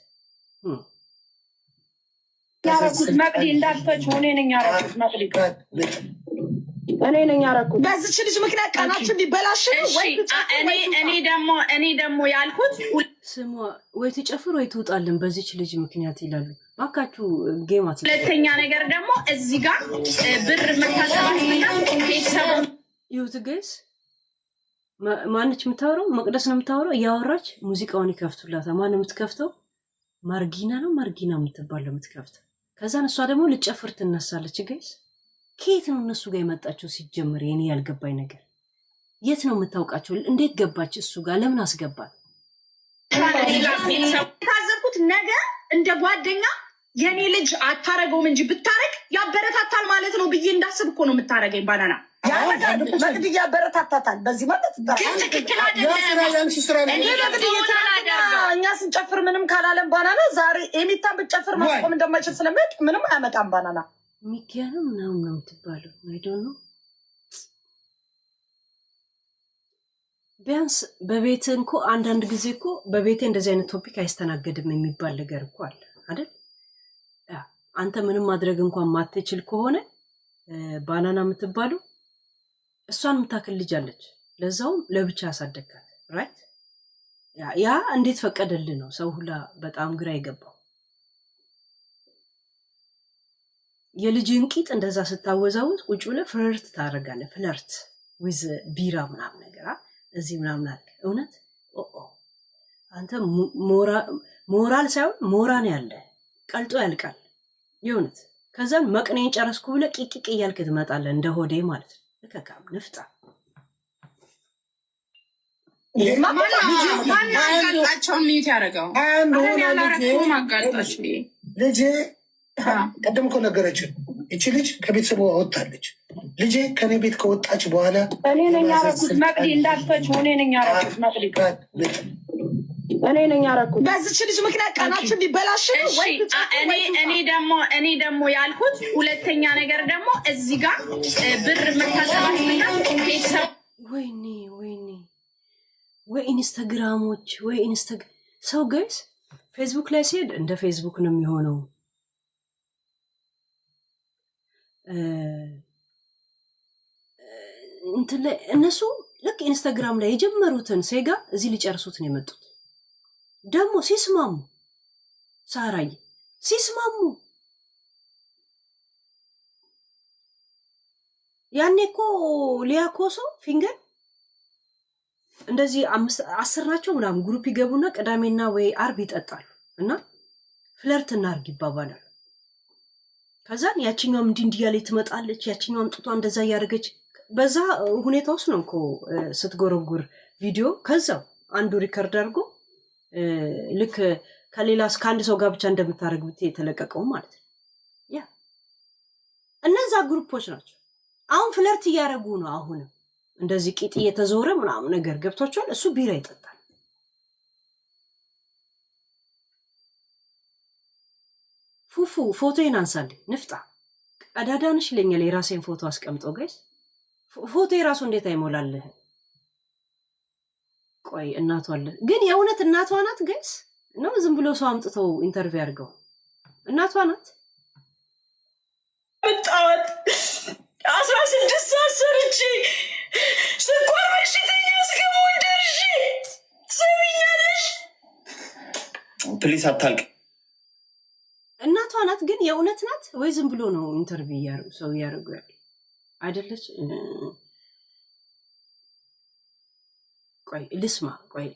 ያረኩት መቅዲ እንዳልፈች ሆኔ ነኝ ያረኩት መቅዲ እኔ ነኝ ያደረኩት። በዚች ልጅ ምክንያት ቀናችን ሊበላሽ ወይ? እኔ ደግሞ ያልኩት ስሟ ወይ ትጨፍር ወይ ትውጣልን በዚች ልጅ ምክንያት ይላሉ። ባካችሁ ጌማት። ሁለተኛ ነገር ደግሞ እዚህ ጋር ብር መታሰባትና ቤተሰቡ ይሁት ገስ ማነች የምታወራው? መቅደስ ነው የምታወራው። እያወራች ሙዚቃውን ይከፍቱላታል። ማን ነው የምትከፍተው? ማርጊና ነው ማርጊና የምትባለው የምትከፍተው። ከዛን እሷ ደግሞ ልጨፍር ትነሳለች። ገስ ከየት ነው እነሱ ጋር የመጣችው? ሲጀምር የኔ ያልገባኝ ነገር የት ነው የምታውቃቸው? እንዴት ገባች እሱ ጋር? ለምን አስገባት? የታዘብኩት ነገር እንደ ጓደኛ የኔ ልጅ አታረገውም እንጂ ብታረግ ያበረታታል ማለት ነው ብዬ እንዳስብ እኮ ነው የምታረገኝ። ባናና መቅድ ያበረታታታል በዚህ ማለት ትክክል አይደለም። እኛ ስንጨፍር ምንም ካላለን ባናና ዛሬ ኤሚታን ብትጨፍር ማስቆም እንደማይችል ስለሚያውቅ ምንም አያመጣም። ባናና ሚኪያ ነው ምናምን ነው የምትባለው። አይዶን ነው ቢያንስ በቤት እንኮ አንዳንድ ጊዜ እኮ በቤቴ እንደዚህ አይነት ቶፒክ አይስተናገድም የሚባል ነገር እኮ አለ አይደል? አንተ ምንም ማድረግ እንኳን ማትችል ከሆነ ባናና የምትባለው እሷን የምታክል ልጅ አለች፣ ለዛውም ለብቻ ያሳደግካት ራይት። ያ እንዴት ፈቀደልህ ነው ሰው ሁላ በጣም ግራ የገባው። የልጅን ቂጥ እንደዛ ስታወዛውዝ ቁጭ ብለህ ፍለርት ታደርጋለህ። ፍለርት ዊዝ ቢራ ምናምን ነገር እዚህ ምናምን አለ። እውነት አንተ ሞራል ሳይሆን ሞራን ያለ ቀልጦ ያልቃል የእውነት። ከዛን መቅኔን ጨረስኩ ብለህ ቂቂቅ እያልክ ትመጣለህ እንደ ሆዴ ማለት ነው። ልከካም ንፍጣ ማናጋጣቸውን ሚት ያደረገው ማጋጣቸው ልጄ ቀደም እኮ ነገረችን። እቺ ልጅ ከቤተሰቡ ወጣለች። ልጄ ከኔ ቤት ከወጣች በኋላ እኔ ነኝ ያደረኩት። መቅዲ እንዳትፈች እኔ ነኝ ያደረኩት። መቅዲ እኔ ነኝ ያደረኩት። በዚች ልጅ ምክንያት ቀናችን ሊበላሽ ወይ? እኔ ደግሞ ያልኩት ሁለተኛ ነገር ደግሞ እዚህ ጋር ብር መታሰባትና ቤተሰብ ወይኔ ወይ ኢንስታግራሞች ወይ ሰው ገይስ ፌስቡክ ላይ ሲሄድ እንደ ፌስቡክ ነው የሚሆነው። እንትን ላይ እነሱ ልክ ኢንስታግራም ላይ የጀመሩትን ሴጋ እዚህ ሊጨርሱት ነው የመጡት። ደግሞ ሲስማሙ ሳራይ ሲስማሙ ያኔ እኮ ሊያኮሶ ፊንገር እንደዚህ 10 ናቸው ምናምን ግሩፕ ይገቡና ቅዳሜና ወይ አርብ ይጠጣሉ እና ፍለርት እናርግ ይባባላሉ። ከዛን ያችኛውም እንዲህ ያለች ትመጣለች፣ ያችኛውም ጡቷ እንደዛ እያደረገች በዛ ሁኔታ ውስጥ ነው እኮ ስትጎረጉር ቪዲዮ። ከዛው አንዱ ሪከርድ አድርጎ ልክ ከሌላ እስከ አንድ ሰው ጋር ብቻ እንደምታደርግ ብት የተለቀቀው ማለት ነው። ያ እነዛ ግሩፖች ናቸው። አሁን ፍለርት እያደረጉ ነው። አሁንም እንደዚህ ቂጥ እየተዞረ ምናምን ነገር ገብቷቸዋል። እሱ ቢራ ይጠጣል። ፉፉ ፎቶዬን አንሳልኝ ንፍጣ ቀዳዳንሽ ይለኛል። የራሴን ፎቶ አስቀምጦ ጋይስ ፎቶ የራሱ እንዴት አይሞላልህ? ቆይ እናቷ አለ ግን የእውነት እናቷ ናት ጋይስ ነው? ዝም ብሎ ሰው አምጥተው ኢንተርቪው አድርገው እናቷ ናት? በጣም 16 ሰዓት ሰርቼ ስኳር በሽተኛ እስከመሆን ደርሼ ትሰሚኛለሽ? ፕሊስ አታልቅ። እናቷ ናት ግን የእውነት ናት ወይ ዝም ብሎ ነው ኢንተርቪው ሰው እያደረጉ ያለ አይደለች? ቆይ ልስማ። ቆይ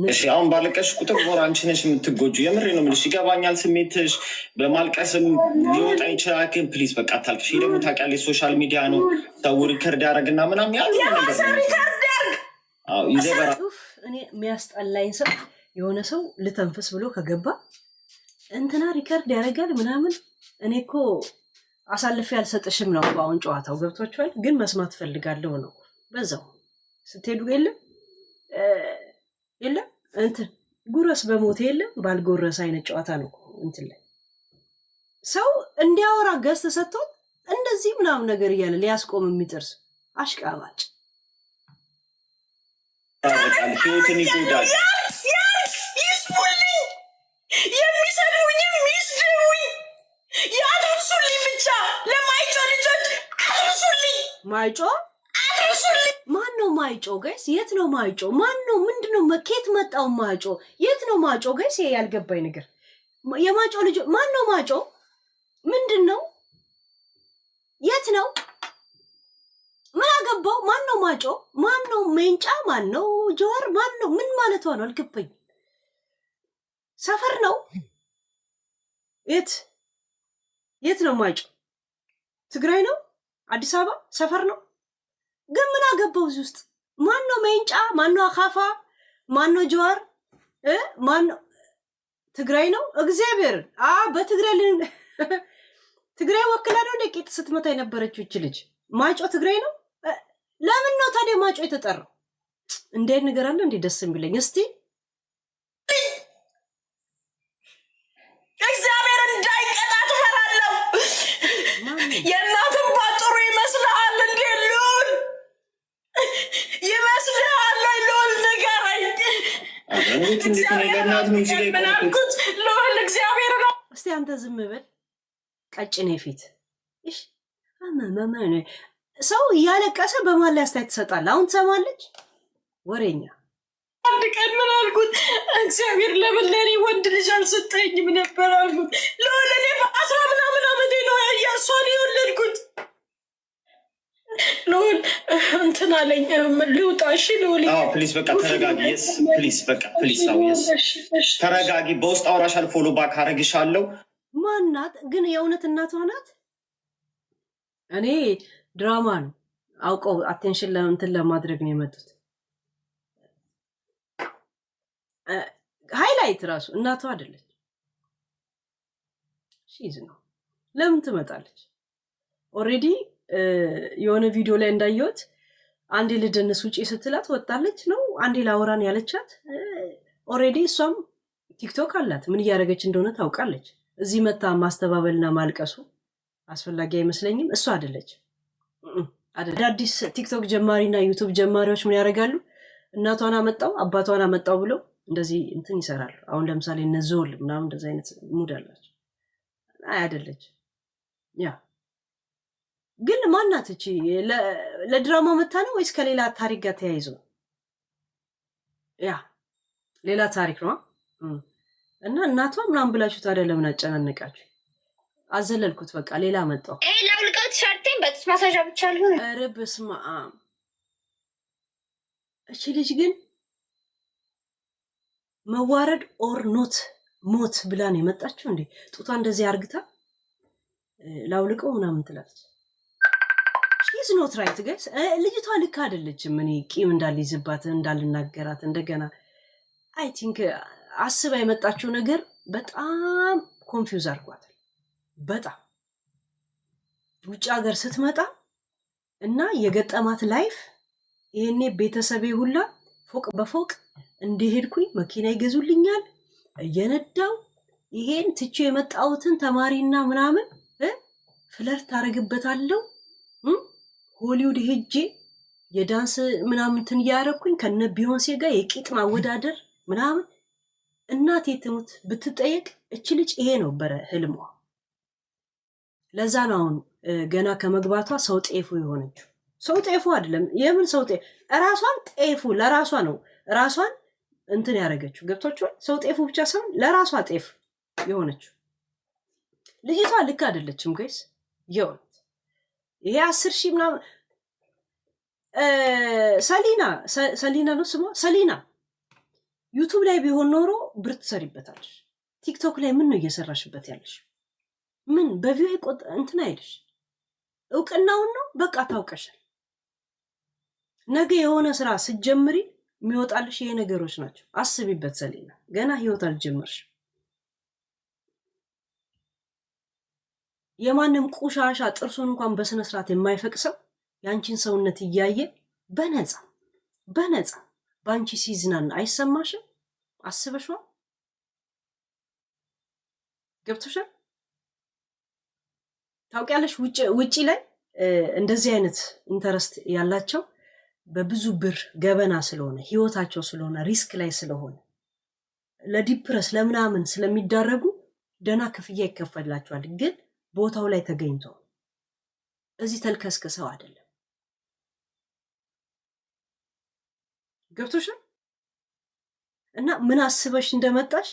እሺ፣ አሁን ባለቀሽ ቁጥር ሞር አንቺ ነሽ የምትጎጁ። የምሬ ነው የምልሽ፣ ይገባኛል ስሜትሽ። በማልቀስም ሊወጣ ይችላል። ግን ፕሊዝ በቃ አታልቅሽ። ይሄ ደግሞ ታውቂያለሽ ሶሻል ሚዲያ ነው፣ ሰው ሪከርድ ያደረግና ምናምን ያለ ነገር እኔ የሚያስጠላኝ ሰው የሆነ ሰው ልተንፍስ ብሎ ከገባ እንትና ሪከርድ ያደርጋል ምናምን። እኔ እኮ አሳልፌ ያልሰጥሽም ነው አሁን ጨዋታው ገብቷችኋል። ግን መስማት ፈልጋለሁ ነው በዛው ስትሄዱ የለም እንትን ጉረስ በሞት የለም ባልጎረስ አይነት ጨዋታ ነው እንትን ላይ ሰው እንዲያወራ ገዝ ተሰጥቶት እንደዚህ ምናምን ነገር እያለ ሊያስቆም የሚጥርስ አሽቃባጭ ህይወትን ይጎዳል። ይስሙልኝ፣ የሚሰድቡኝም ይስድቡኝ፣ ያድርሱልኝ፣ ብቻ ለማይጮህ ልጆች አድርሱልኝ። ማይጮ ማን ነው ማይጮ ጋይስ? የት ነው ማይጮ? ማን ነው? ምንድነው? ከየት መጣው ማይጮ? የት ነው ማጮ ጋይስ? ይሄ ያልገባኝ ነገር የማጮ ልጅ ማን ነው ማጮ? ምንድነው? የት ነው? ምን አገባው? ማን ነው ማጮ? ማን ነው ሜንጫ? ማን ነው ጀዋር? ማን ነው? ምን ማለት ነው? አልገባኝ። ሰፈር ነው? የት ነው ማጮ? ትግራይ ነው? አዲስ አበባ ሰፈር ነው? ግን ምን አገባው እዚህ ውስጥ? ማን ነው ሜንጫ? ማን ነው አኻፋ? ማን ነው ጀዋር? ማን ነው? ትግራይ ነው? እግዚአብሔር በትግራይ ትግራይ ወክላ ነው ለቂጥ ስትመታ የነበረችው እቺ ልጅ። ማጮ ትግራይ ነው? ለምን ነው ታዲያ ማጮ የተጠራው? እንዴት ነገር አለ እንዴ? ደስ የሚለኝ እስቲ እግዚአብሔር እንዳይቀጣ ትፈራለሁ። የእናትም ባጥሩ ይመስልሃል እንዴ? ልዑል ይመስልሃል? ልዑል ንገረኝ። ምን አልኩት? ልዑል እግዚአብሔር ነው። እስቲ አንተ ዝም በል ቀጭኔ ፊት። እሺ ሰው እያለቀሰ በማን ላይ አስተያየት ትሰጣለህ? አሁን ትሰማለች ወሬኛ። አንድ ቀን ምን አልኩት? እግዚአብሔር ለምን ለእኔ ወንድ ልጅ አልሰጠኝም ነበር አልኩት። ልዑል እኔ በ10 ምናምን ዓመቴ ነው እሷን የወለድኩት። ልዑል እንትን አለኝ ልውጣ። እሺ ልዑል ፕሊዝ በቃ ተረጋጊ። የስ ፕሊዝ በቃ ፕሊዝ የስ ተረጋጊ። በውስጥ አውራሻል ፎሎ ባክ አረግሻለሁ። ማናት ግን? የእውነት እናቷ ናት? እኔ ድራማ ነው አውቀው አቴንሽን እንትን ለማድረግ ነው የመጡት። ሃይላይት ራሱ እናቷ አይደለች። ሺዝ ነው። ለምን ትመጣለች? ኦሬዲ የሆነ ቪዲዮ ላይ እንዳየሁት አንዴ ልደንስ ውጪ ስትላት ወጣለች ነው። አንዴ ላወራን ያለቻት ኦሬዲ እሷም ቲክቶክ አላት። ምን እያደረገች እንደሆነ ታውቃለች። እዚህ መታ ማስተባበልና ማልቀሱ አስፈላጊ አይመስለኝም። እሷ አይደለች። አዳዲስ ቲክቶክ ጀማሪና ዩቱብ ጀማሪዎች ምን ያደርጋሉ? እናቷን አመጣው አባቷን አመጣው ብለው እንደዚህ እንትን ይሰራሉ። አሁን ለምሳሌ እነዞል ምናምን እንደዚህ አይነት ሙድ አላቸው። አይደለች። ያ ግን ማናት እቺ? ለድራማ መታ ነው ወይስ ከሌላ ታሪክ ጋር ተያይዞ? ያ ሌላ ታሪክ ነው። እና እናቷ ምናምን ብላችሁ ታዲያ ለምን አጨናነቃችሁ? አዘለልኩት። በቃ ሌላ መጣው። ላውልቀው ቲሸርቴን በጥስ ማሳዣ ብቻ አልሆነ። ኧረ በስመ አብ! እቺ ልጅ ግን መዋረድ ኦር ኖት ሞት ብላ ነው የመጣችው እንዴ? ጡቷ እንደዚህ አርግታ ላውልቀው ምናምን ትላለች። ሺዝ ኖት ራይት ጋይስ። ልጅቷ ልክ አይደለችም። እኔ ቂም እንዳልይዝባት እንዳልናገራት እንደገና አይ ቲንክ አስባ የመጣችው ነገር በጣም ኮንፊውዝ አድርጓታል። በጣም ውጭ ሀገር ስትመጣ እና የገጠማት ላይፍ ይሄኔ ቤተሰቤ ሁላ ፎቅ በፎቅ እንደሄድኩኝ መኪና ይገዙልኛል እየነዳው ይሄን ትቼ የመጣሁትን ተማሪና ምናምን ፍለርት ታረግበታለሁ። ሆሊውድ ሄጄ የዳንስ ምናምን እንትን እያደረኩኝ ከነ ቢዮንሴ ጋር የቂጥ ማወዳደር ምናምን። እናቴ ትሙት ብትጠየቅ እች ልጅ ይሄ ነበረ ህልሟ። ለዛ ነው አሁን ገና ከመግባቷ ሰው ጤፉ የሆነችው። ሰው ጤፉ አይደለም የምን ሰው ጤፉ፣ ራሷን ጤፉ ለራሷ ነው ራሷን እንትን ያደረገችው። ገብቷችኋል? ሰው ጤፉ ብቻ ሳይሆን ለራሷ ጤፍ የሆነችው ልጅቷ ልክ አይደለችም ጋይስ። የሆነት ይሄ 10,000 ምናምን ሰሊና ነው ስሟ። ሰሊና ዩቱብ ላይ ቢሆን ኖሮ ብር ትሰሪበታለሽ። ቲክቶክ ላይ ምን ነው እየሰራሽበት ያለሽ? ምን በቪው እንትን አይልሽ? እውቅናውን ነው በቃ ታውቀሻል። ነገ የሆነ ስራ ስትጀምሪ የሚወጣልሽ ይሄ ነገሮች ናቸው። አስቢበት ሰሊና፣ ገና ህይወት አልጀመርሽም። የማንም ቁሻሻ ጥርሱን እንኳን በስነ ስርዓት የማይፈቅሰው ያንቺን ሰውነት እያየ በነፃ ባንቺ ሲዝናና አይሰማሽም? አስበሽዋል? ገብቶሻል? ታውቂያለሽ? ውጪ ላይ እንደዚህ አይነት ኢንተረስት ያላቸው በብዙ ብር ገበና ስለሆነ ህይወታቸው ስለሆነ ሪስክ ላይ ስለሆነ ለዲፕረስ ለምናምን ስለሚዳረጉ ደና ክፍያ ይከፈላቸዋል። ግን ቦታው ላይ ተገኝተው እዚህ ተልከስክሰው አይደለም። ገብቶሻል? እና ምን አስበሽ እንደመጣሽ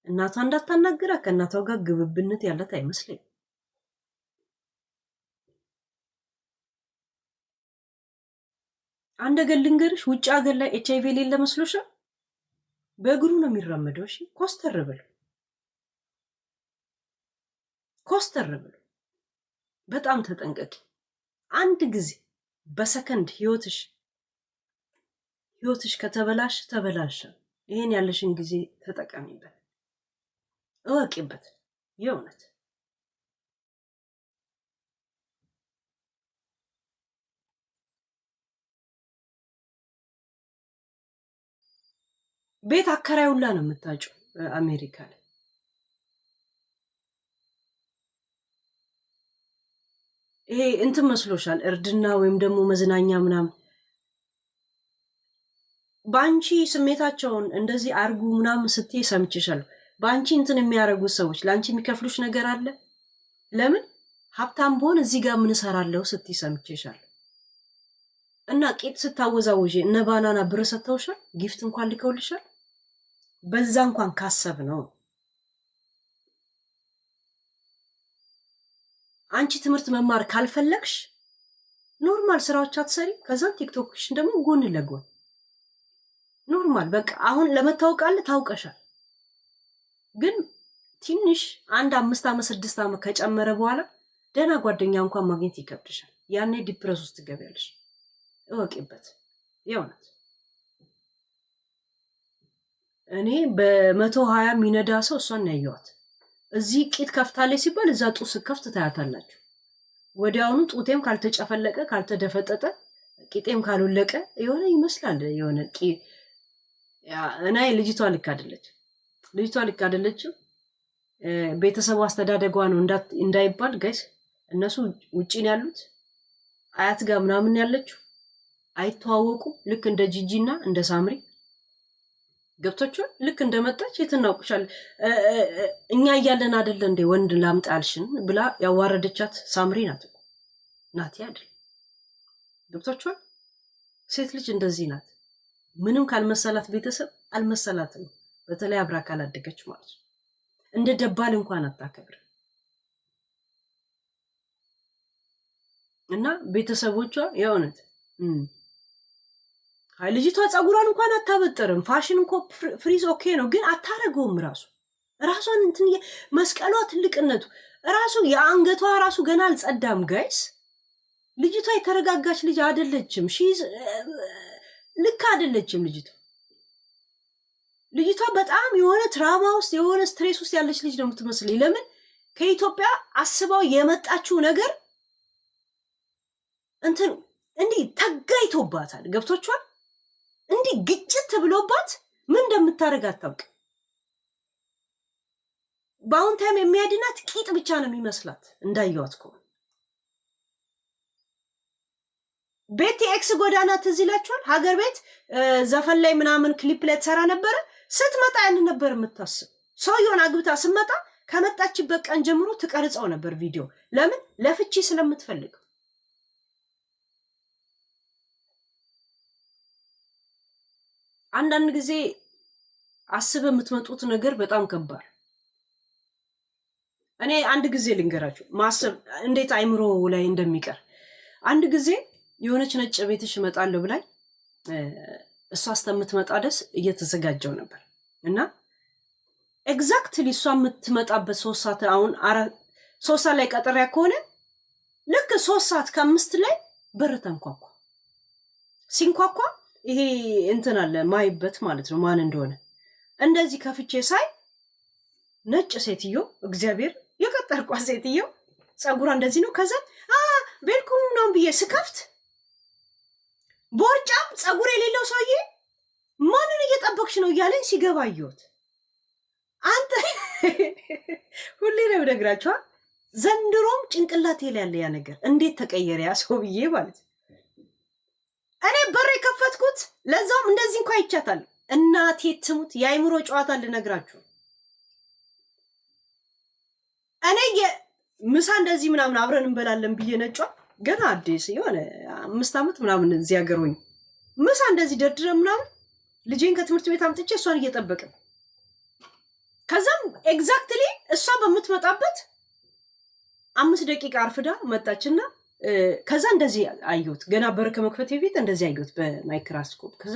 እናቷ እንዳታናግራ ከእናቷ ጋር ግብብነት ያለት አይመስለኝም። አንድ ነገር ልንገርሽ፣ ውጭ ሀገር ላይ ኤች አይቪ የሌለ መስሎሻል? በእግሩ ነው የሚራመደው። እሺ ኮስተር ብሎ ኮስተር ብሎ። በጣም ተጠንቀቂ። አንድ ጊዜ በሰከንድ ህይወትሽ ከተበላሽ ተበላሸ። ይሄን ያለሽን ጊዜ ተጠቀሚበት፣ እወቂበት። የእውነት ቤት አከራይ ሁላ ነው የምታጭው አሜሪካ ላይ። ይሄ እንትን መስሎሻል? እርድና ወይም ደግሞ መዝናኛ ምናምን። በአንቺ ስሜታቸውን እንደዚህ አርጉ ምናምን ስትይ ሰምቼሻለሁ። በአንቺ እንትን የሚያደርጉት ሰዎች ለአንቺ የሚከፍሉሽ ነገር አለ። ለምን ሀብታም በሆን እዚህ ጋር ምን እሰራለሁ ስትይ ሰምቼሻለሁ። እና ቄጥ ስታወዛውዥ እነ ባናና ብር ሰጥተውሻል፣ ጊፍት እንኳን ልከውልሻል። በዛ እንኳን ካሰብ ነው። አንቺ ትምህርት መማር ካልፈለግሽ ኖርማል ስራዎች አትሰሪ። ከዛም ቲክቶክሽን ደግሞ ጎን ለጎን ኖርማል በቃ አሁን ለመታወቅ አለ ታውቀሻል። ግን ትንሽ አንድ 5 ዓመት 6 ዓመት ከጨመረ በኋላ ደህና ጓደኛ እንኳን ማግኘት ይከብድሻል። ያኔ ዲፕረስ ውስጥ ትገቢያለሽ። እወቂበት። የእውነት እኔ በ120 የሚነዳ ሰው እሷን ያየዋት። እዚህ ቂጥ ከፍታለች ሲባል እዛ ጡት ስከፍት ታያታላችሁ። ወዲያውኑ ጡቴም ካልተጨፈለቀ ካልተደፈጠጠ ቂጤም ካልወለቀ የሆነ ይመስላል። የሆነ እና ልጅቷ ልክ አይደለችም። ቤተሰቡ አስተዳደጓ ነው እንዳይባል ጋይስ፣ እነሱ ውጪ ነው ያሉት፣ አያት ጋር ምናምን ያለችው አይተዋወቁ። ልክ እንደ ጂጂና እንደ ሳምሪ ገብቶቿል። ልክ እንደመጣች የትናውቅሻል እኛ እያለን አይደለ እንደ ወንድ ላምጣልሽን ብላ ያዋረደቻት ሳምሪ ናት እኮ ናት አይደል? ገብቶቿል። ሴት ልጅ እንደዚህ ናት። ምንም ካልመሰላት ቤተሰብ አልመሰላትም። በተለይ አብራ ካላደገች ማለት ነው። እንደ ደባል እንኳን አታከብር እና ቤተሰቦቿ የእውነት ልጅቷ ጸጉሯን እንኳን አታበጥርም። ፋሽን እንኳ ፍሪዝ ኦኬ ነው፣ ግን አታረገውም። ራሷን እንትን መስቀሏ ትልቅነቱ ራሱ የአንገቷ ራሱ ገና አልጸዳም ጋይስ። ልጅቷ የተረጋጋች ልጅ አይደለችም። ልክ አይደለችም ልጅቷ በጣም የሆነ ትራማ ውስጥ የሆነ ስትሬስ ውስጥ ያለች ልጅ ነው የምትመስለኝ። ለምን ከኢትዮጵያ አስባው የመጣችው ነገር እንትን እንዲህ ተጋይቶባታል። ገብቶቿል። እንዲህ ግጭት ብሎባት ምን እንደምታደርግ አታውቅ። በአሁን ታይም የሚያድናት ቂጥ ብቻ ነው የሚመስላት እንዳየዋት ከሆነ። ቤቲ ኤክስ ጎዳና ትዝ ይላችኋል? ሀገር ቤት ዘፈን ላይ ምናምን ክሊፕ ላይ ትሰራ ነበረ። ስትመጣ ያን ነበር የምታስብ። ሰውየውን አግብታ ስትመጣ ከመጣችበት ቀን ጀምሮ ትቀርጸው ነበር ቪዲዮ። ለምን? ለፍቺ ስለምትፈልግ። አንዳንድ ጊዜ አስበ የምትመጡት ነገር በጣም ከባድ። እኔ አንድ ጊዜ ልንገራችሁ ማሰብ እንዴት አይምሮ ላይ እንደሚቀር። አንድ ጊዜ የሆነች ነጭ ቤትሽ እመጣለሁ ብላኝ እሷ እስከምትመጣ ደስ እየተዘጋጀው ነበር እና ኤግዛክትሊ እሷ የምትመጣበት 3 ሰዓት አሁን 3 ሰዓት ላይ ቀጠሪያ ከሆነ ልክ 3 ሰዓት ከ5 ላይ በር ተንኳኳ። ሲንኳኳ ይሄ እንትን አለ ማይበት ማለት ነው ማን እንደሆነ። እንደዚህ ከፍቼ ሳይ ነጭ ሴትዮ፣ እግዚአብሔር የቀጠርኳ ሴትዮ ጸጉሯ እንደዚህ ነው። ከዛ ቬልኩም ነው ብዬ ስከፍት ቦርጫም ጸጉር የሌለው ሰውዬ ማንን እየጠበቅሽ ነው እያለኝ ሲገባ አየሁት። አንተ ሁሌ ነው ነግራችኋል። ዘንድሮም ጭንቅላቴ ላይ ያለ ያ ነገር እንዴት ተቀየረ ያ ሰው ብዬ ማለት እኔ በር የከፈትኩት ለዛውም እንደዚህ እንኳን ይቻታል። እናቴ ትሙት የአይምሮ ጨዋታ ልነግራችሁ። እኔ ምሳ እንደዚህ ምናምን አብረን እንበላለን ብዬ ነጯ ገና አዲስ የሆነ 5 ዓመት ምናምን እዚህ ሀገር ሆኜ ምሳ እንደዚህ ደርድረ ምናምን ልጄን ከትምህርት ቤት አምጥቼ እሷን እየጠበቅን ከዛም ኤግዛክትሊ እሷ በምትመጣበት 5 ደቂቃ አርፍዳ መጣችና ከዛ እንደዚህ አየሁት። ገና በር ከመክፈቴ በፊት እንደዚህ አየሁት በማይክሮስኮፕ። ከዛ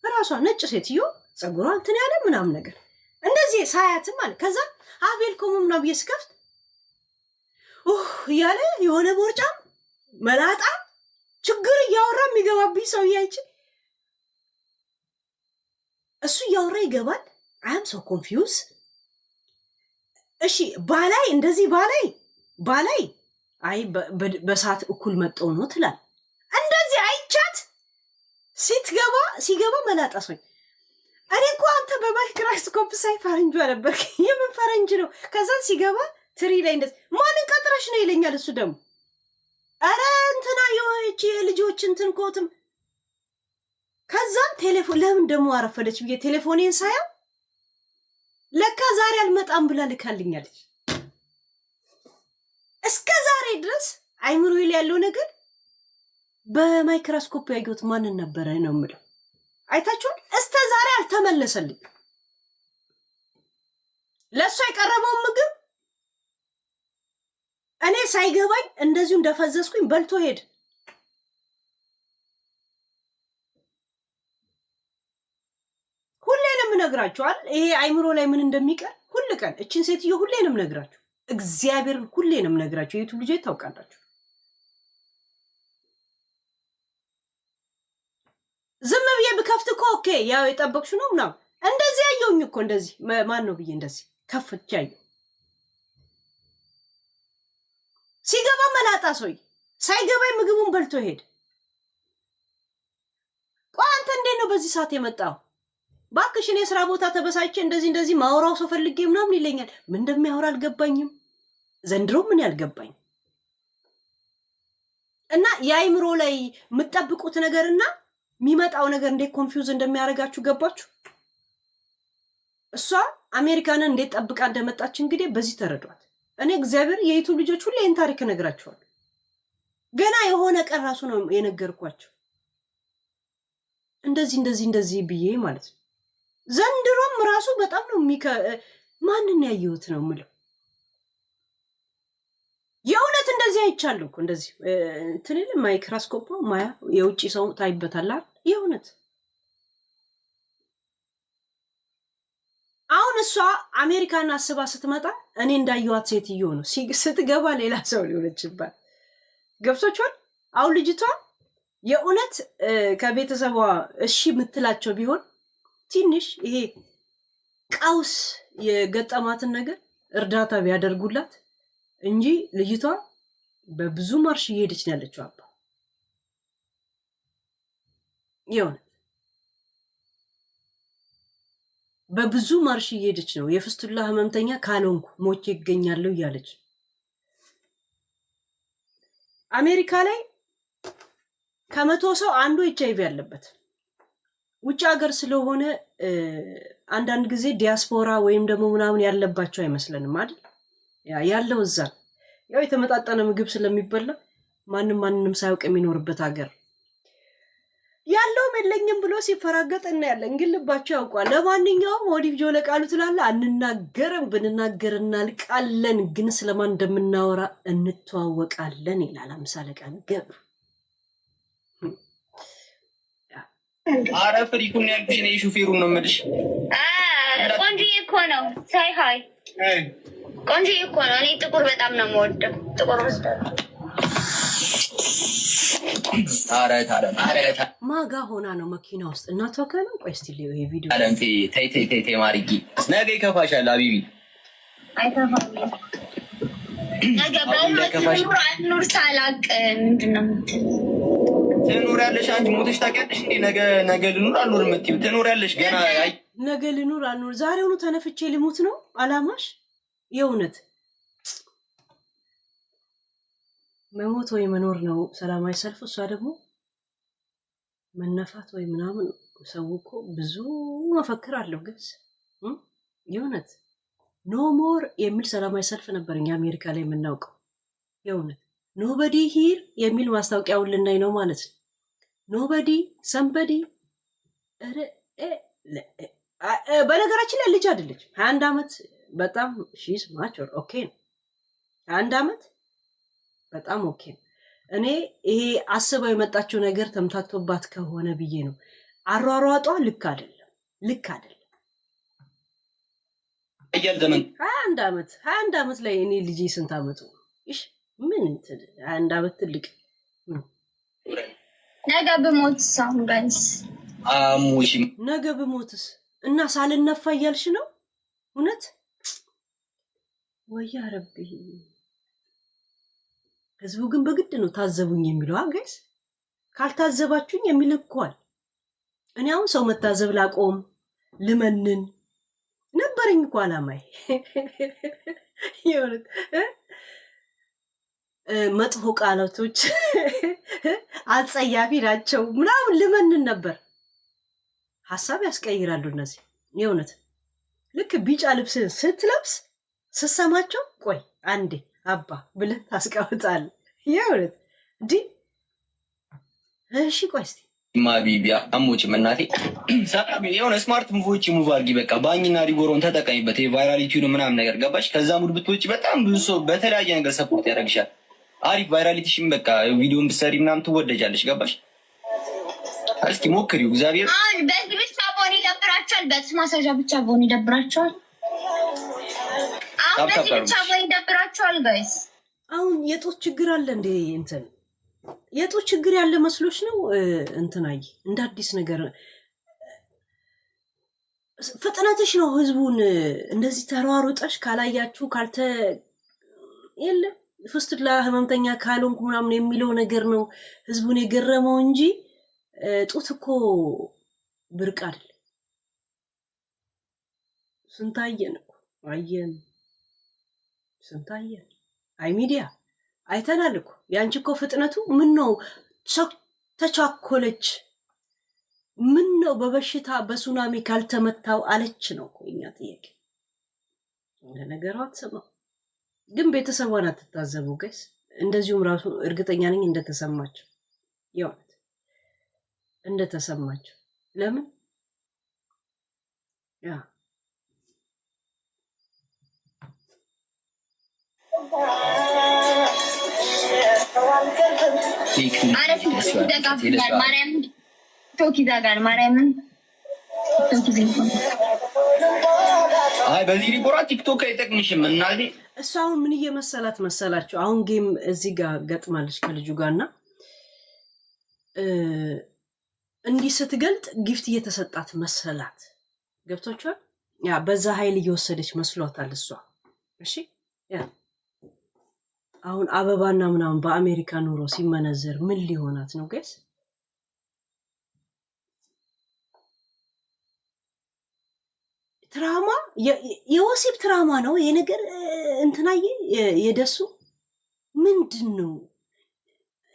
ራሷ ነጭ ሴትዮ ፀጉሯ እንትን ያለ ምናምን ነገር እንደዚህ ሳያትም አለ። ከዛ አቤልኮም ምናምን ብዬ ስከፍት እያለ የሆነ ቦርጫም መላጣ ችግር እያወራ የሚገባብኝ ሰው እያይች እሱ እያወራ ይገባል። አም ሶ ኮንፊውዝ። እሺ ባላይ እንደዚህ ባላይ አይ በሰዓት እኩል መጠው ነው ትላል። እንደዚህ አይቻት ሲገባ መላጣ ሰው እኔ እኮ አንተ በማይክሮስኮፕ ሳይ ፈረንጇ ነበር። የምን ፈረንጅ ነው? ከዛን ሲገባ ትሪ ላይ እንደዚህ ማንን ቀጥረሽ ነው ይለኛል። እሱ ደግሞ ኧረ እንትና የሆነች የልጆች እንትን ኮትም። ከዛን ቴሌፎን ለምን ደግሞ አረፈደች ብዬ ቴሌፎኔን ሳያው ለካ ዛሬ አልመጣም ብላ ልካልኛለች። እስከ ዛሬ ድረስ አይምሮ ላይ ያለው ነገር በማይክሮስኮፕ ያየሁት ማንን ነበረ ነው የምለው። አይታችሁን? እስከ ዛሬ አልተመለሰልኝ። ለእሷ የቀረበውን ምግብ እኔ ሳይገባኝ እንደዚሁ እንደፈዘዝኩኝ በልቶ ሄድ። ሁሌንም ነግራችኋል። ይሄ አይምሮ ላይ ምን እንደሚቀር ሁሉ ቀን እችን ሴትዮ ሁሌንም ነግራችሁ፣ እግዚአብሔርን ሁሌንም ነግራችሁ። የዩቲዩብ ልጆች ታውቃላችሁ። ዝም ብዬ ብከፍት እኮ ኦኬ ያው የጠበቅሽ ነው ምናምን እንደዚህ ያየውኝ እኮ እንደዚህ ማን ነው ብዬ እንደዚህ ከፍቼ ያየው። ሲገባ መላጣ ሰውዬ ሳይገባኝ ምግቡን በልቶ ሄድ። ቆይ አንተ እንዴት ነው በዚህ ሰዓት የመጣው? ባክሽ እኔ ስራ ቦታ ተበሳጭቼ እንደዚህ ማውራው ሰው ፈልጌ ምናምን ይለኛል። ምን እንደሚያወራ አልገባኝም። ዘንድሮ ምን ያልገባኝ እና የአይምሮ ላይ የምትጠብቁት ነገርና የሚመጣው ነገር እንዴት ኮንፊውዝ እንደሚያደርጋችሁ ገባችሁ? እሷ አሜሪካንን እንዴት ጠብቃ እንደመጣች እንግዲህ በዚህ ተረዷት። እኔ እግዚአብሔር የዩቲዩብ ልጆች ሁሌ ይህን ታሪክ እነግራችኋለሁ። ገና የሆነ ቀን ራሱ ነው የነገርኳቸው እንደዚህ ብዬ ማለት ነው። ዘንድሮም ራሱ በጣም ነው ማንን ያየሁት ነው የምለው። የእውነት እንደዚህ አይቻለሁ እኮ እንደዚህ ትንል ማይክሮስኮፕ ማያ የውጭ ሰው ታይበታላል። የእውነት አሁን እሷ አሜሪካን አስባ ስትመጣ እኔ እንዳየኋት ሴትዮ ነው። ስትገባ ሌላ ሰው ሊሆነችባት ገብቶቿል። አሁን ልጅቷ የእውነት ከቤተሰቧ እሺ የምትላቸው ቢሆን ትንሽ ይሄ ቀውስ የገጠማትን ነገር እርዳታ ቢያደርጉላት እንጂ ልጅቷ በብዙ ማርሽ እየሄደች ነው ያለችው። አባ የእውነት በብዙ ማርሽ እየሄደች ነው። የፍስቱላ ህመምተኛ ካልሆንኩ ሞቼ ይገኛለሁ እያለች አሜሪካ ላይ ከመቶ ሰው አንዱ ኤችአይቪ ያለበት ውጭ ሀገር ስለሆነ አንዳንድ ጊዜ ዲያስፖራ ወይም ደግሞ ምናምን ያለባቸው አይመስለንም አይደል? ያለው እዛ ያው የተመጣጠነ ምግብ ስለሚበላ ማንንም ሳያውቅ የሚኖርበት ሀገር ያለውም የለኝም ብሎ ሲፈራገጥ እናያለን። ግን ልባቸው ያውቋል። ለማንኛውም ወዲህ ጆለ ቃሉ ትላለ አንናገርም፣ ብንናገር እናልቃለን፣ ግን ስለማን እንደምናወራ እንተዋወቃለን ይላል አምሳለ ቃል ገብር። አረ ፍሪኩን ያልኩሽ ነው ሹፌሩ ነው የምልሽ። ቆንጆዬ እኮ ነው። ሳይ ሃይ ቆንጆዬ እኮ ነው። እኔ ጥቁር በጣም ነው የምወደው። ጥቁር ወስዳለሁ። አረ ማጋ ሆና ነው መኪና ውስጥ እናቷ ጋር ነው። ቆይ እስቲ ሊዮ ይሄ ቪዲዮ አለንቴ ተይ ማርጊ ነገ ይከፋሻል። አቢቢ አይከፋም። ነገ ኑር ሳላቅ ምንድን ነው ትኖሪያለሽ? አንቺ ሞተሽ ታውቂያለሽ እንዴ? ነገ ልኑር አልኖር የምትይው ትኖሪያለሽ። ገና አይ ነገ ልኑር አልኖር ዛሬውኑ ተነፍቼ ልሙት ነው አላማሽ? የእውነት መሞት ወይ መኖር ነው ሰላማዊ ሰልፍ። እሷ ደግሞ መነፋት ወይ ምናምን። ሰው እኮ ብዙ መፈክር አለው። ግን የእውነት ኖ ሞር የሚል ሰላማዊ ሰልፍ ነበር እኛ አሜሪካ ላይ የምናውቀው። የእውነት ኖበዲ ሂር የሚል ማስታወቂያውን ልናይ ነው ማለት ነው። ኖበዲ ሰምበዲ በነገራችን ላይ ልጅ አይደለች 21 ዓመት በጣም ሺዝ ማቹር ኦኬ ነው 21 ዓመት በጣም ኦኬ ነው እኔ ይሄ አስበው የመጣችው ነገር ተምታቶባት ከሆነ ብዬ ነው አሯሯጧ ልክ አይደለም አያል ዘመን 21 ዓመት ላይ እኔ ልጅ ስንት ዓመቱ እሺ ምን እንትን 21 ዓመት ትልቅ ነገ ብሞትስ አሁን ጋይስ አሙሽ ነገ ብሞትስ እና ሳልነፋ እያልሽ ነው እውነት ወያ ረቢ ህዝቡ ግን በግድ ነው ታዘቡኝ የሚለው ጋይስ ካልታዘባችሁኝ የሚልኳል እኔ አሁን ሰው መታዘብ ላቆም ልመንን ነበረኝ እኮ አላማይ ይሁን መጥፎ ቃላቶች አጸያፊ ናቸው ምናምን ልመንን ነበር ሐሳብ ያስቀይራሉ እነዚህ የእውነት ልክ ቢጫ ልብስ ስትለብስ ስትሰማቸው ቆይ አንዴ አባ ብለህ ታስቀምጣል የእውነት እንዲ እሺ ቆይ እስቲ ማቢቢያ አሞጭ መናቴ ሰላም የሆነ ስማርት ሙቮች ሙቭ አድርጊ በቃ ባኝና ሪጎሮን ተጠቀሚበት የቫይራሊቲውን ምናምን ነገር ገባሽ ከዛ ሙድ ብትወጪ በጣም ብዙ ሰው በተለያየ ነገር ሰፖርት ያደርግሻል አሪፍ ቫይራሊቲሽን በቃ ቪዲዮን ብትሰሪ ምናምን ትወደጃለሽ ገባሽ እስኪ ሞክሪው እግዚአብሔር አሁን በዚህ ብቻ ቦኒ ይደብራቸዋል በዚህ ማሳጃ ብቻ ቦኒ ይደብራቸዋል አሁን በዚህ ብቻ ቦኒ ይደብራቸዋል ጋይስ አሁን የጦት ችግር አለ እንዴ እንትን የጦት ችግር ያለ መስሎሽ ነው እንትናይ እንደ አዲስ ነገር ፍጥነትሽ ነው ህዝቡን እንደዚህ ተሯሩጠሽ ካላያችሁ ካልተ የለ ፍስትላ ህመምተኛ ካልሆንኩ ምናምን የሚለው ነገር ነው ህዝቡን የገረመው እንጂ ጡት እኮ ብርቅ አይደል ስንታየን እኮ አየን ስንታየን አይ ሚዲያ አይተናል እኮ ያንቺ እኮ ፍጥነቱ ምን ነው ተቻኮለች ምን ነው በበሽታ በሱናሚ ካልተመታው አለች ነው እኮ እኛ ጥያቄ ለነገሩ አትሰማው ግን ቤተሰቧን አትታዘቡ ጋይስ እንደዚሁም ራሱ እርግጠኛ ነኝ እንደተሰማቸው የእውነት እንደተሰማቸው ለምን ያ አይ በዚህ ሪፖርት ቲክቶክ አይጠቅምሽም እናቴ እሷ አሁን ምን እየመሰላት መሰላችሁ አሁን ጌም እዚህ ጋር ገጥማለች ከልጁ ጋርና እንዲህ ስትገልጥ ጊፍት እየተሰጣት መሰላት ገብቶቿል ያ በዛ ኃይል እየወሰደች መስሏታል እሷ እሺ ያ አሁን አበባና ምናምን በአሜሪካ ኑሮ ሲመነዘር ምን ሊሆናት ነው ጋይስ ትራማ የወሲብ ትራማ ነው ይሄ ነገር እንትናዬ የደሱ ምንድነው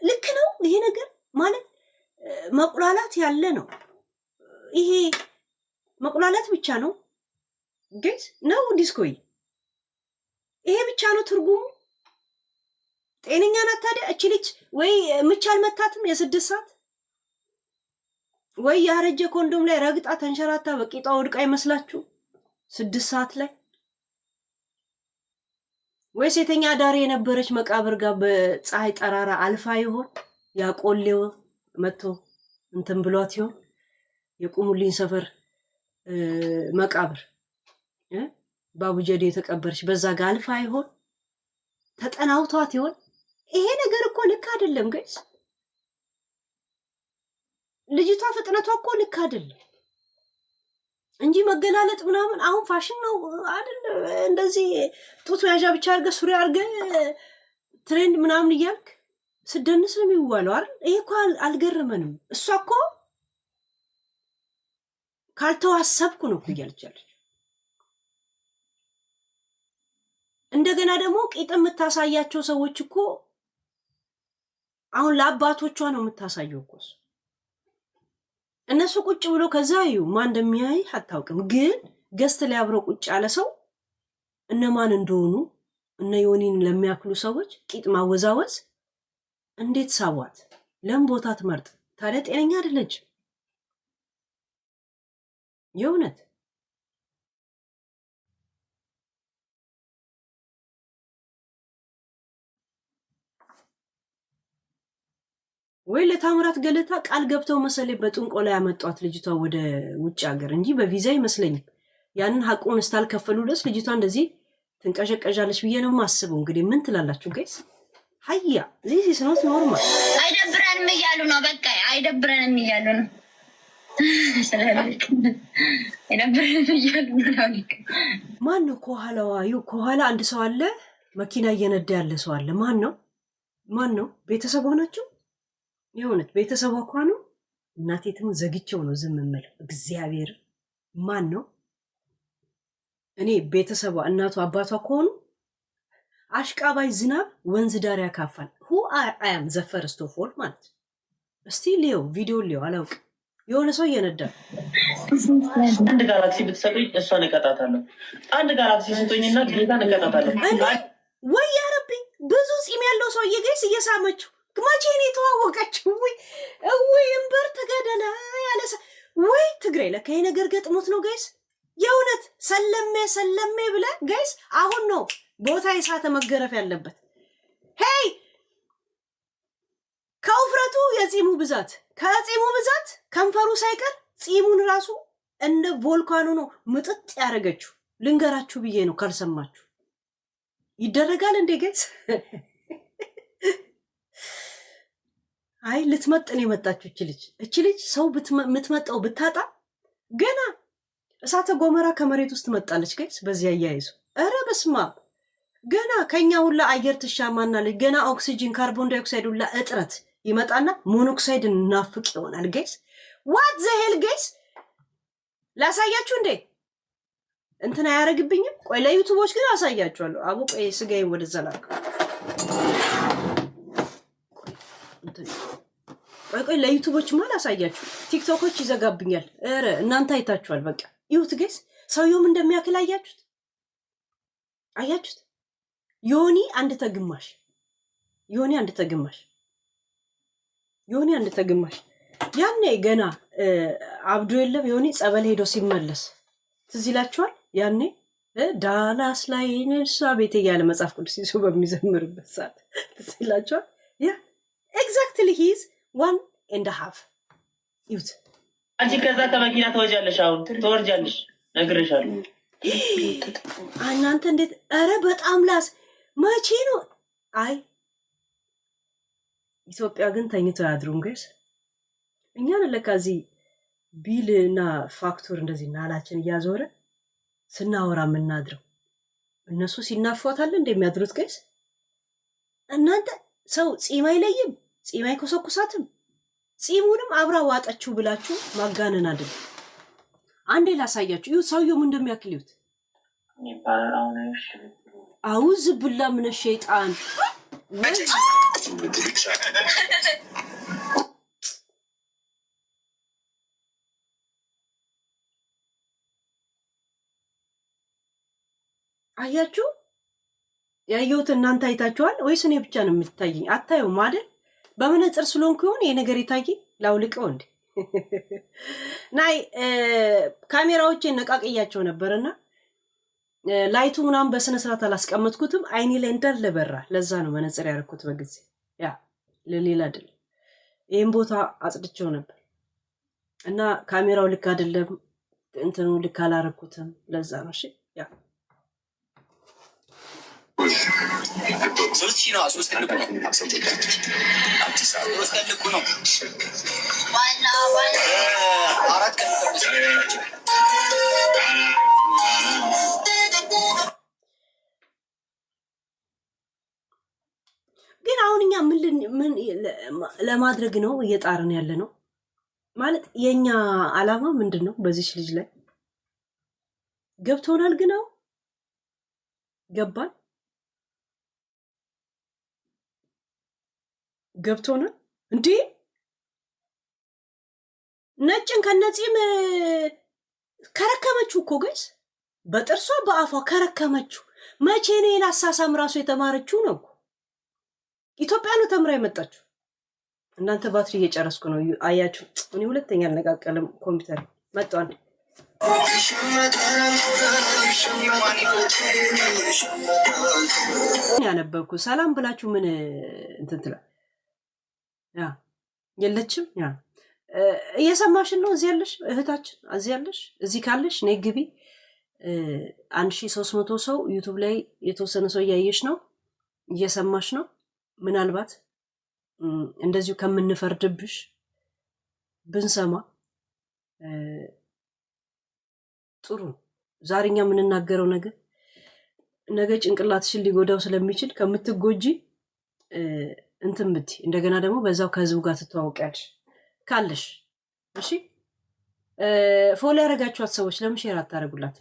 ልክ ነው ይሄ ነገር ማለት መቁላላት ያለ ነው ይሄ መቁላላት ብቻ ነው ጋይስ ነው ዲስኮይ ይሄ ብቻ ነው ትርጉሙ ጤነኛ ናት ታዲያ እቺ ልጅ ወይ ምቻል መታትም የ6 ሰዓት ወይ ያረጀ ኮንዶም ላይ ረግጣ ተንሸራታ በቂጣ ወድቃ ይመስላችሁ 6 ሰዓት ላይ ወይ ሴተኛ ዳር የነበረች መቃብር ጋር በፀሐይ ጠራራ አልፋ ይሆን ያቆሌው መጥቶ እንትን ብሏት ይሆን የቁሙልኝ ሰፈር መቃብር ባቡጀዴ የተቀበረች በዛ ጋር አልፋ ይሆን ተጠናውቷት ይሆን ይሄ ነገር እኮ ልክ አይደለም ጋይስ ልጅቷ ፍጥነቷ እኮ ልክ አይደለም እንጂ መገላለጥ ምናምን አሁን ፋሽን ነው አይደል እንደዚህ ጡት መያዣ ብቻ አድርገ ሱሪ አድርገ ትሬንድ ምናምን እያልክ ስደንስ ነው የሚዋለው አይደል ይሄ እኮ አልገረመንም እሷ እኮ ካልተዋሰብኩ ነው እያልቻለች እንደገና ደግሞ ቂጥ የምታሳያቸው ሰዎች እኮ አሁን ለአባቶቿ ነው የምታሳየው እኮ እነሱ ቁጭ ብሎ ከዛ ይዩ ማን እንደሚያይ አታውቅም ግን ገስት ላይ አብረው ቁጭ ያለ ሰው እነማን እንደሆኑ እነ ዮኒን ለሚያክሉ ሰዎች ቂጥ ማወዛወዝ እንዴት ሳቧት ለምን ቦታ ትመርጥ ታዲያ ጤነኛ አይደለች የእውነት። ወይ ለታምራት ገለታ ቃል ገብተው መሰለኝ በጥንቆላ ያመጧት ልጅቷ ወደ ውጭ ሀገር እንጂ በቪዛ አይመስለኝም። ያንን ሀቁን እስካልከፈሉ ድረስ ልጅቷ እንደዚህ ትንቀዠቀዣለች ብዬ ነው የማስበው። እንግዲህ ምን ትላላችሁ ጋይስ? ሀያ ዚህ ስኖት ኖርማል አይደብረንም እያሉ ነው። በቃ አይደብረንም እያሉ ነው። አይደብረንም እያሉ ነው። ማን ነው ከኋላዋ? ከኋላ አንድ ሰው አለ፣ መኪና እየነዳ ያለ ሰው አለ። ማን ነው? ማን ነው? ቤተሰቧ ናቸው የእውነት ቤተሰቧ እኳ ነው። እናቴትም ዘግቼው ነው ዝም የምለው። እግዚአብሔር ማን ነው? እኔ ቤተሰቧ እናቱ አባቷ ከሆኑ አሽቃባይ ዝናብ ወንዝ ዳር ያካፋል። ሁ አያም ዘፈርስት ኦፍ ኦል ማለት እስቲ ሊዮ ቪዲዮ ሊዮ አላውቅም። የሆነ ሰው እየነዳ አንድ ጋላክሲ ብትሰጡኝ እሷን እቀጣታለሁ። አንድ ጋላክሲ ስጡኝና ጌታን እቀጣታለሁ። ወይ ያረቢ ብዙ ፂም ያለው ሰው እየገይስ እየሳመችው መቼ ነው የተዋወቀችው? ወይ እምበር ተገደለ ያለ ወይ ትግራይ ለካ ይሄ ነገር ገጥሞት ነው ጋይስ። የእውነት ሰለሜ ብለ ጋይስ አሁን ነው ቦታ የሳተ መገረፍ ያለበት። ሄይ ከውፍረቱ የፂሙ ብዛት ከፂሙ ብዛት ከንፈሩ ሳይቀር ፂሙን ራሱ እንደ ቮልካኖ ነው ምጥጥ ያደረገችው። ልንገራችሁ ብዬ ነው ካልሰማችሁ። ይደረጋል እንዴ ጋይስ? አይ ልትመጥን የመጣችሁ እቺ ልጅ ሰው የምትመጣው ብታጣ ገና እሳተ ጎመራ ከመሬት ውስጥ ትመጣለች ጋይስ። በዚህ አያይዙ ኧረ በስመ አብ ገና ከኛ ሁላ አየር ትሻማና ልጅ ገና ኦክሲጅን ካርቦን ዳይኦክሳይድ ሁላ እጥረት ይመጣና ሞኖክሳይድ እናፍቅ ይሆናል ጋይስ። ዋት ዘ ሄል ጋይስ? ላሳያችሁ እንዴ እንትን አያረግብኝም። ቆይ ለዩቲዩቦች ግን አሳያችኋለሁ። አቡ ቆይ ስጋዬን ወደዛ ላድርግ። ቆይ ለዩቲዩቦች ማል አሳያችሁ። ቲክቶኮች ይዘጋብኛል። ኧረ እናንተ አይታችኋል። በቃ ይሁት ጋይስ። ሰውየውም እንደሚያክል አያችሁት? ዮኒ አንድ ተግማሽ ያኔ ገና አብዶ የለም ዮኒ ጸበል ሄዶ ሲመለስ ትዝ ይላችኋል? ያኔ ዳላስ ላይ ነርሷ ቤቴ እያለ መጽሐፍ ቅዱስ ይዞ በሚዘምርበት ሰዓት ትዝ ይላችኋል? ያ ኤግዛክትሊ ሂዝ 1.5 ይሁት። አንቺ ከዛ ከመኪና ትወጃለሽ፣ አሁን ትወርጃለሽ፣ ነግሬሻለሁ። እናንተ እንዴት! ኧረ በጣም ላስ መቼ ነው? አይ ኢትዮጵያ ግን ተኝተው ያድሩም ጋይስ። እኛን ለካ እዚህ ቢል እና ፋክቱር እንደዚህ ናላችን እያዞረ ስናወራ የምናድረው እነሱ ሲናፏታል እንደሚያድሩት ጋይስ። እናንተ ሰው ፂም አይለይም፣ ፂም አይኮሰኩሳትም። ፂሙንም አብራ ዋጠችው ብላችሁ ማጋነን አይደል? አንዴ ላሳያችሁ። ይሁት ሰውየው ምን እንደሚያክል ይሁት። አውዝ ብላ ምን ሸይጣን አያችሁ? ያየሁት እናንተ አይታችኋል ወይስ እኔ ብቻ ነው የምታየኝ? አታዩም አይደል? በመነጽር ስለሆንኩ ይሆን ይሄ ነገር የታየኝ? ላውልቀው እንዴ? ናይ ካሜራዎቼን ነቃቅያቸው ነበርና ላይቱ ምናምን በስነ ስርዓት አላስቀመጥኩትም። አይኔ ላይ እንዳለ በራ። ለዛ ነው መነጽር ያደረኩት በጊዜ። ያ ለሌላ አይደለም። ይሄን ቦታ አጽድቼው ነበር እና ካሜራው ልክ አይደለም፣ እንትኑ ልክ አላረኩትም። ለዛ ነው። እሺ ያ 3 ነው 3 ትልቁ ነው። 3 ትልቁ ነው። ዋና 4 ቀን ግን አሁን እኛ ምን ለማድረግ ነው እየጣርን ያለ ነው? ማለት የኛ አላማ ምንድነው? በዚች ልጅ ላይ ገብቶናል። ግን አሁን ገብቶናል እንዴ? ነጭን ከነፂም ከረከመችው እኮ ጋይስ፣ በጥርሷ በአፏ ከረከመችው። መቼ ነው የናሳሳም ራሱ የተማረችው ነው? ኢትዮጵያ ነው ተምራ የመጣችው። እናንተ ባትሪ እየጨረስኩ ነው አያችሁ። እኔ ሁለተኛ አልነቃቀልም። ኮምፒውተር መጥቷል። ያነበብኩ ሰላም ብላችሁ ምን እንትን ትላ ያ የለችም። ያ እየሰማሽን ነው። እዚህ ያለሽ እህታችን እዚህ ያለሽ እዚህ ካለሽ ነይ ግቢ። 1300 ሰው ዩቲዩብ ላይ የተወሰነ ሰው እያየሽ ነው፣ እየሰማሽ ነው። ምናልባት እንደዚሁ ከምንፈርድብሽ ብንሰማ ጥሩ። ዛሬኛ የምንናገረው ነገር ነገ ጭንቅላትሽን ሊጎዳው ስለሚችል ከምትጎጂ እንትን ብትይ እንደገና ደግሞ በዛው ከህዝቡ ጋር ትተዋወቂያለሽ ካለሽ። እሺ ፎሎ ያደረጋችኋት ሰዎች ለምን ሼር አታደርጉላት?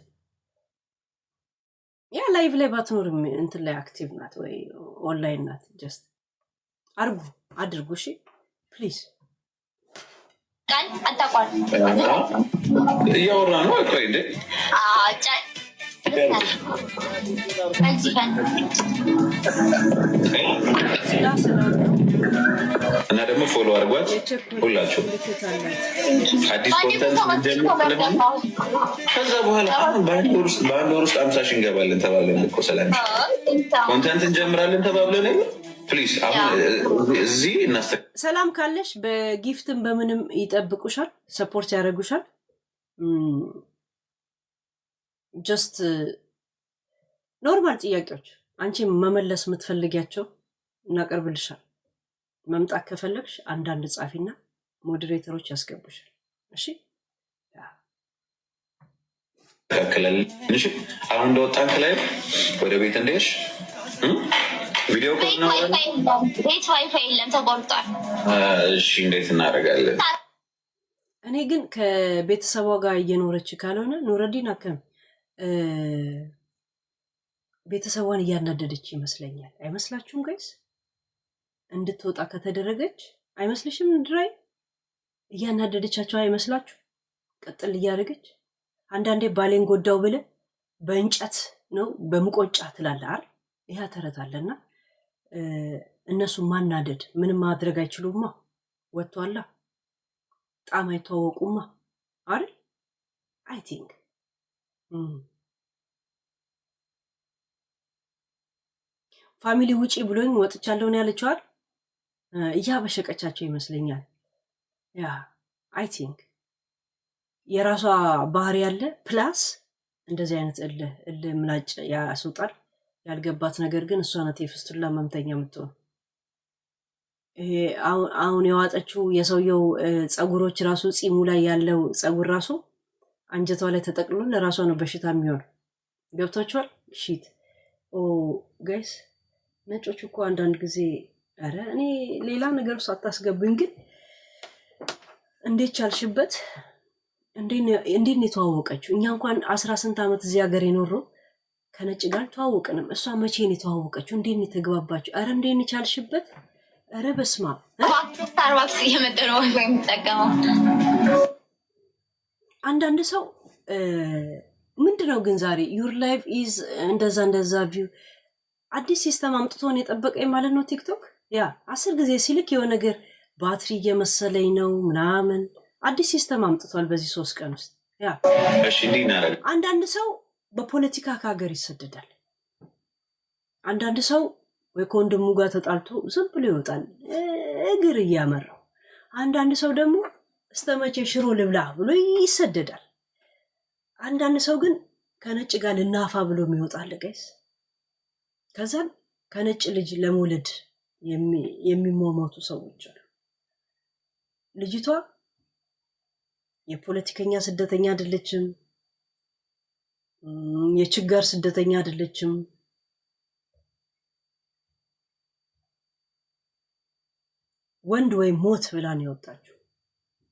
ያ ላይቭ ላይ ባትኖርም እንትን ላይ አክቲቭ ናት ወይ ኦንላይን ናት። ጀስት አድርጉ። እሺ ፕሊዝ። ቃል አታቋል እያወራ ነው። ቆይ እንዴ እና ደግሞ ፎሎ አድርጓት ሁላችሁ። አዲስ ኮንተንት ከዛ በኋላ በአንድ ወር ውስጥ 50 ሺህ እንገባለን ተባብለን እኮ ሰላም ኮንተንት እንጀምራለን ተባብለን የለ ፕሊዝ። አሁን እዚህ ሰላም ካለሽ በጊፍትም በምንም ይጠብቁሻል፣ ሰፖርት ያደርጉሻል። ጀስት ኖርማል ጥያቄዎች አንቺ መመለስ የምትፈልጊያቸው እናቀርብልሻል። መምጣት ከፈለግሽ አንዳንድ ጻፊና ሞዴሬተሮች ያስገቡሻል። እሺ አሁን እንደወጣን ከላይ ወደ ቤት እንደሽ ቪዲዮ ቤት ዋይፋይ የለም ተቆርጧል። እሺ እንዴት እናደርጋለን? እኔ ግን ከቤተሰቧ ጋር እየኖረች ካልሆነ ኑረዲን አከም ቤተሰቧን እያናደደች ይመስለኛል። አይመስላችሁም ጋይስ? እንድትወጣ ከተደረገች አይመስልሽም? ድራይ እያናደደቻቸው አይመስላችሁ? ቀጥል እያደረገች አንዳንዴ ባሌን ጎዳው ብለ በእንጨት ነው በሙቆጫ ትላለህ አይደል? ይሄ ተረት አለና እነሱ ማናደድ ምንም ማድረግ አይችሉማ። ወጥቷላ ጣም አይተዋወቁማ አይደል? አይ ቲንክ ፋሚሊ ውጪ ብሎኝ ወጥቻለሁ ነው ያለችዋል። እያበሸቀቻቸው ይመስለኛል። ያ አይ ቲንክ የራሷ ባህሪ ያለ ፕላስ እንደዚህ አይነት እልህ ምላጭ ያስወጣል። ያልገባት ነገር ግን እሷ ናት የፍስቱላ መምተኛ የምትሆን። ይሄ አሁን የዋጠችው የሰውየው ፀጉሮች ራሱ ፂሙ ላይ ያለው ፀጉር ራሱ አንጀቷ ላይ ተጠቅልሎ ለራሷ ነው በሽታ የሚሆን። ገብቷችኋል? ሺት ጋይስ ነጮች እኮ አንዳንድ ጊዜ ኧረ እኔ ሌላ ነገር ውስጥ አታስገቡኝ። ግን እንዴት ቻልሽበት? እንዴት ነው የተዋወቀችው? እኛ እንኳን 18 ዓመት እዚህ ሀገር የኖረው ከነጭ ጋር ተዋወቅንም። እሷ መቼ ነው የተዋወቀችው? እንዴት ነው የተግባባችው? ኧረ እንዴት ነው ቻልሽበት? ኧረ በስመ አብ። ስታርባክስ እየመጣ ነው የሚጠቀመው። አንዳንድ ሰው ምንድነው ግን ዛሬ ዩር ላይፍ ኢዝ እንደዛ ቪው አዲስ ሲስተም አምጥቶን የጠበቀኝ ማለት ነው ቲክቶክ። ያ 10 ጊዜ ሲልክ የሆነ ነገር ባትሪ እየመሰለኝ ነው ምናምን አዲስ ሲስተም አምጥቷል በዚህ 3 ቀን ውስጥ። ያ አንዳንድ ሰው በፖለቲካ ከሀገር ይሰደዳል። አንዳንድ ሰው ወይ ከወንድሙ ጋር ተጣልቶ ዝም ብሎ ይወጣል እግር እያመራው። አንዳንድ ሰው ደግሞ እስተመቼ ሽሮ ልብላ ብሎ ይሰደዳል። አንዳንድ ሰው ግን ከነጭ ጋር ልናፋ ብሎ የሚወጣል ጋይስ። ከዛን ከነጭ ልጅ ለመውለድ የሚሟሟቱ ሰዎች አሉ። ልጅቷ የፖለቲከኛ ስደተኛ አይደለችም፣ የችጋር ስደተኛ አይደለችም። ወንድ ወይም ሞት ብላ ነው የወጣችው።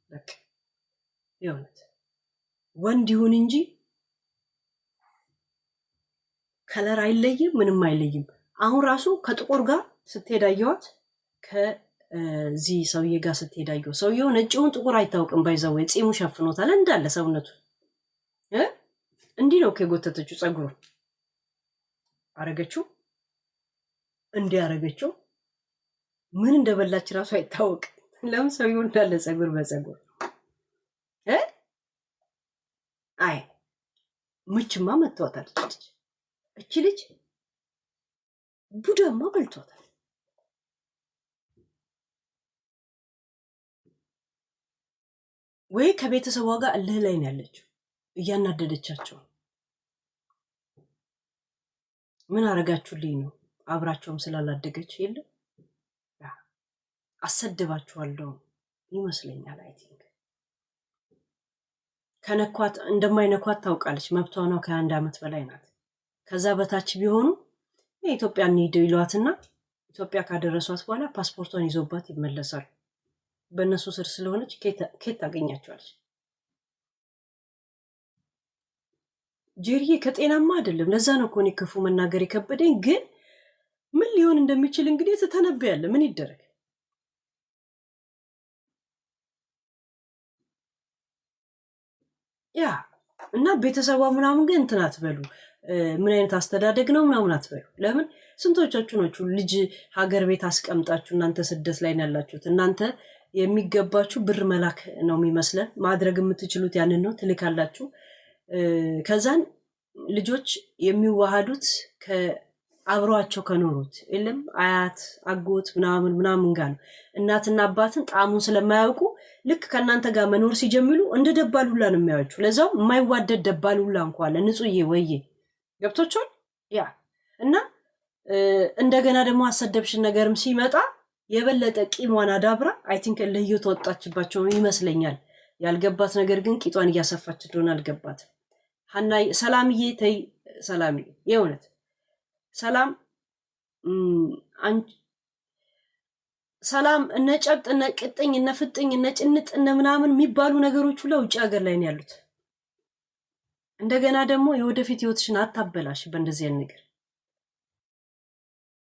በቃ የእውነት ወንድ ይሁን እንጂ ከለር አይለይም፣ ምንም አይለይም። አሁን ራሱ ከጥቁር ጋር ስትሄድ አየኋት፣ ከዚህ ሰውዬ ጋር ስትሄድ አየሁ። ሰውዬው ነጭውን ጥቁር አይታወቅም። ባይዘው ፂሙ ሸፍኖታል እንዳለ ሰውነቱ። እንዲህ ነው ከጎተተችው ፀጉሩ አረገችው፣ እንዲህ አረገችው። ምን እንደበላች ራሱ አይታወቅም። ለምን ሰው እንዳለ ጸጉር በጸጉር አይ ምችማ መጥቷታል። እቺ ልጅ ቡዳማ በልቷታል። ወይ ከቤተሰቧ ጋር እልህ ላይ ነው ያለችው፣ እያናደደቻቸው። ምን አረጋችሁልኝ ነው? አብራቸውም ስላላደገች የለም አሰድባችኋለሁ ይመስለኛል። አይ ቲንክ ከነኳት እንደማይነኳት ታውቃለች። መብቷ ነው። ከ1 ዓመት በላይ ናት። ከዛ በታች ቢሆኑ የኢትዮጵያ እንሂድ ይሏትና ኢትዮጵያ ካደረሷት በኋላ ፓስፖርቷን ይዞባት ይመለሳሉ። በእነሱ ስር ስለሆነች ኬት ታገኛቸዋለች? ጄሪዬ ከጤናማ አይደለም። ለዛ ነው እኮ እኔ ክፉ መናገር የከበደኝ። ግን ምን ሊሆን እንደሚችል እንግዲህ ትተነበያለህ። ምን ይደረግ? ያ እና ቤተሰቧ ምናምን ግን እንትን አትበሉ። ምን አይነት አስተዳደግ ነው ምናምን አትበሉ። ለምን ስንቶቻችሁ ናችሁ ልጅ ሀገር ቤት አስቀምጣችሁ እናንተ ስደት ላይ ነው ያላችሁት? እናንተ የሚገባችሁ ብር መላክ ነው የሚመስለን። ማድረግ የምትችሉት ያንን ነው፣ ትልካላችሁ። ከዛን ልጆች የሚዋሃዱት አብሯቸው ከኖሩት የለም አያት አጎት ምናምን ጋር ነው። እናትና አባትን ጣዕሙን ስለማያውቁ ልክ ከእናንተ ጋር መኖር ሲጀምሩ እንደ ደባል ሁላ ነው የሚያዩአችሁ። ለዛው የማይዋደድ ደባል ሁላ እንኳን ንጹዬ ወዬ ገብቶቻል። ያ እና እንደገና ደግሞ አሰደብሽን ነገርም ሲመጣ የበለጠ ቂሟን አዳብራ አይ ቲንክ ለዩ ተወጣችባቸው ይመስለኛል። ያልገባት ነገር ግን ቂጧን እያሰፋች እንደሆነ አልገባትም። ሀና ሰላምዬ ተይ ሰላምዬ የእውነት ሰላም ሰላም እነ ጨብጥ እነ ቅጥኝ እነ ፍጥኝ እነ ጭንጥ እነ ምናምን የሚባሉ ነገሮች ሁላ ውጭ ሀገር ላይ ነው ያሉት። እንደገና ደግሞ የወደፊት ህይወትሽን አታበላሽ በእንደዚህ አይነት ነገር።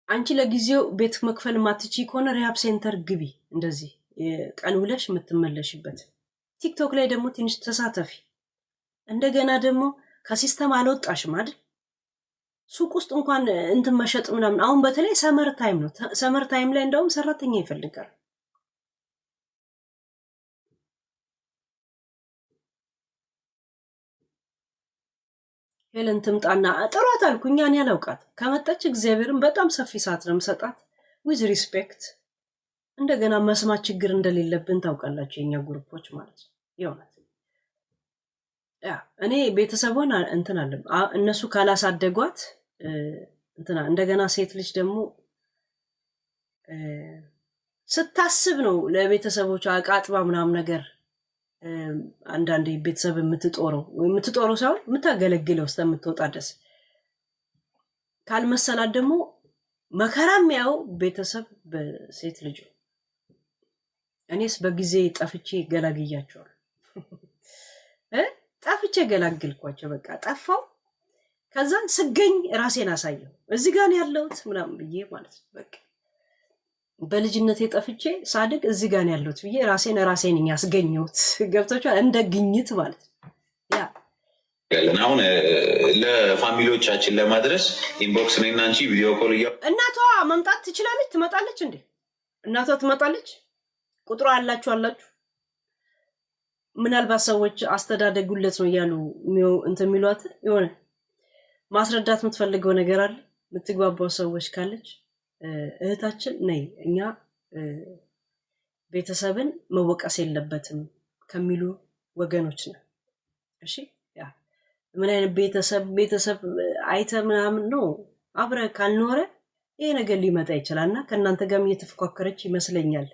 አንቺ ለጊዜው ቤት መክፈል ማትቺ ከሆነ ሪሃብ ሴንተር ግቢ፣ እንደዚህ ቀን ውለሽ የምትመለሽበት። ቲክቶክ ላይ ደግሞ ትንሽ ተሳተፊ። እንደገና ደግሞ ከሲስተም አልወጣሽም አይደል? ሱቅ ውስጥ እንኳን እንትን መሸጥ ምናምን። አሁን በተለይ ሰመር ታይም ነው። ሰመር ታይም ላይ እንደውም ሰራተኛ ይፈልጋል። ሄለን ትምጣና ጥሯት አልኩኝ። እኔ አላውቃት። ከመጣች እግዚአብሔርን በጣም ሰፊ ሰዓት ነው የምሰጣት ዊዝ ሪስፔክት። እንደገና መስማት ችግር እንደሌለብን ታውቃላችሁ የኛ ግሩፖች ማለት ነው። የእውነት እኔ ቤተሰቧን እንትን አለም እነሱ ካላሳደጓት እንትና እንደገና ሴት ልጅ ደግሞ ስታስብ ነው ለቤተሰቦቿ አቃጥባ ምናምን ነገር አንዳንዴ ቤተሰብ የምትጦረው ሳይሆን የምታገለግለው እስከምትወጣ ድረስ ካልመሰላት ደግሞ መከራም ያው ቤተሰብ በሴት ልጅ። እኔስ በጊዜ ጠፍቼ ገላግያቸዋል። ጠፍቼ ገላግልኳቸው። በቃ ጠፋው። ከዛን ስገኝ ራሴን አሳየው እዚህ ጋር ያለሁት ምናምን ብዬ ማለት ነው። በቃ በልጅነቴ ጠፍቼ ሳድግ እዚህ ጋር ያለሁት ብዬ ራሴን ያስገኘሁት ገብቶቻል። እንደ ግኝት ማለት ነው። ያ አሁን ለፋሚሊዎቻችን ለማድረስ ኢንቦክስ ነኝና አንቺ ቪዲዮ ኮል እናቷ መምጣት ትችላለች። ትመጣለች እንዴ? እናቷ ትመጣለች። ቁጥሯ አላችሁ? ምናልባት ሰዎች አስተዳደጉለት ነው እያሉ እንትን የሚሏት የሆነ ማስረዳት የምትፈልገው ነገር አለ። የምትግባባው ሰዎች ካለች እህታችን ነይ፣ እኛ ቤተሰብን መወቀስ የለበትም ከሚሉ ወገኖች ነው። እሺ ያ ምን አይነት ቤተሰብ አይተ ምናምን ነው አብረ ካልኖረ ይሄ ነገር ሊመጣ ይችላልና ከእናንተ ጋርም እየተፎካከረች ይመስለኛል።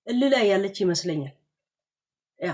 እልህ ላይ ያለች ይመስለኛል። ያ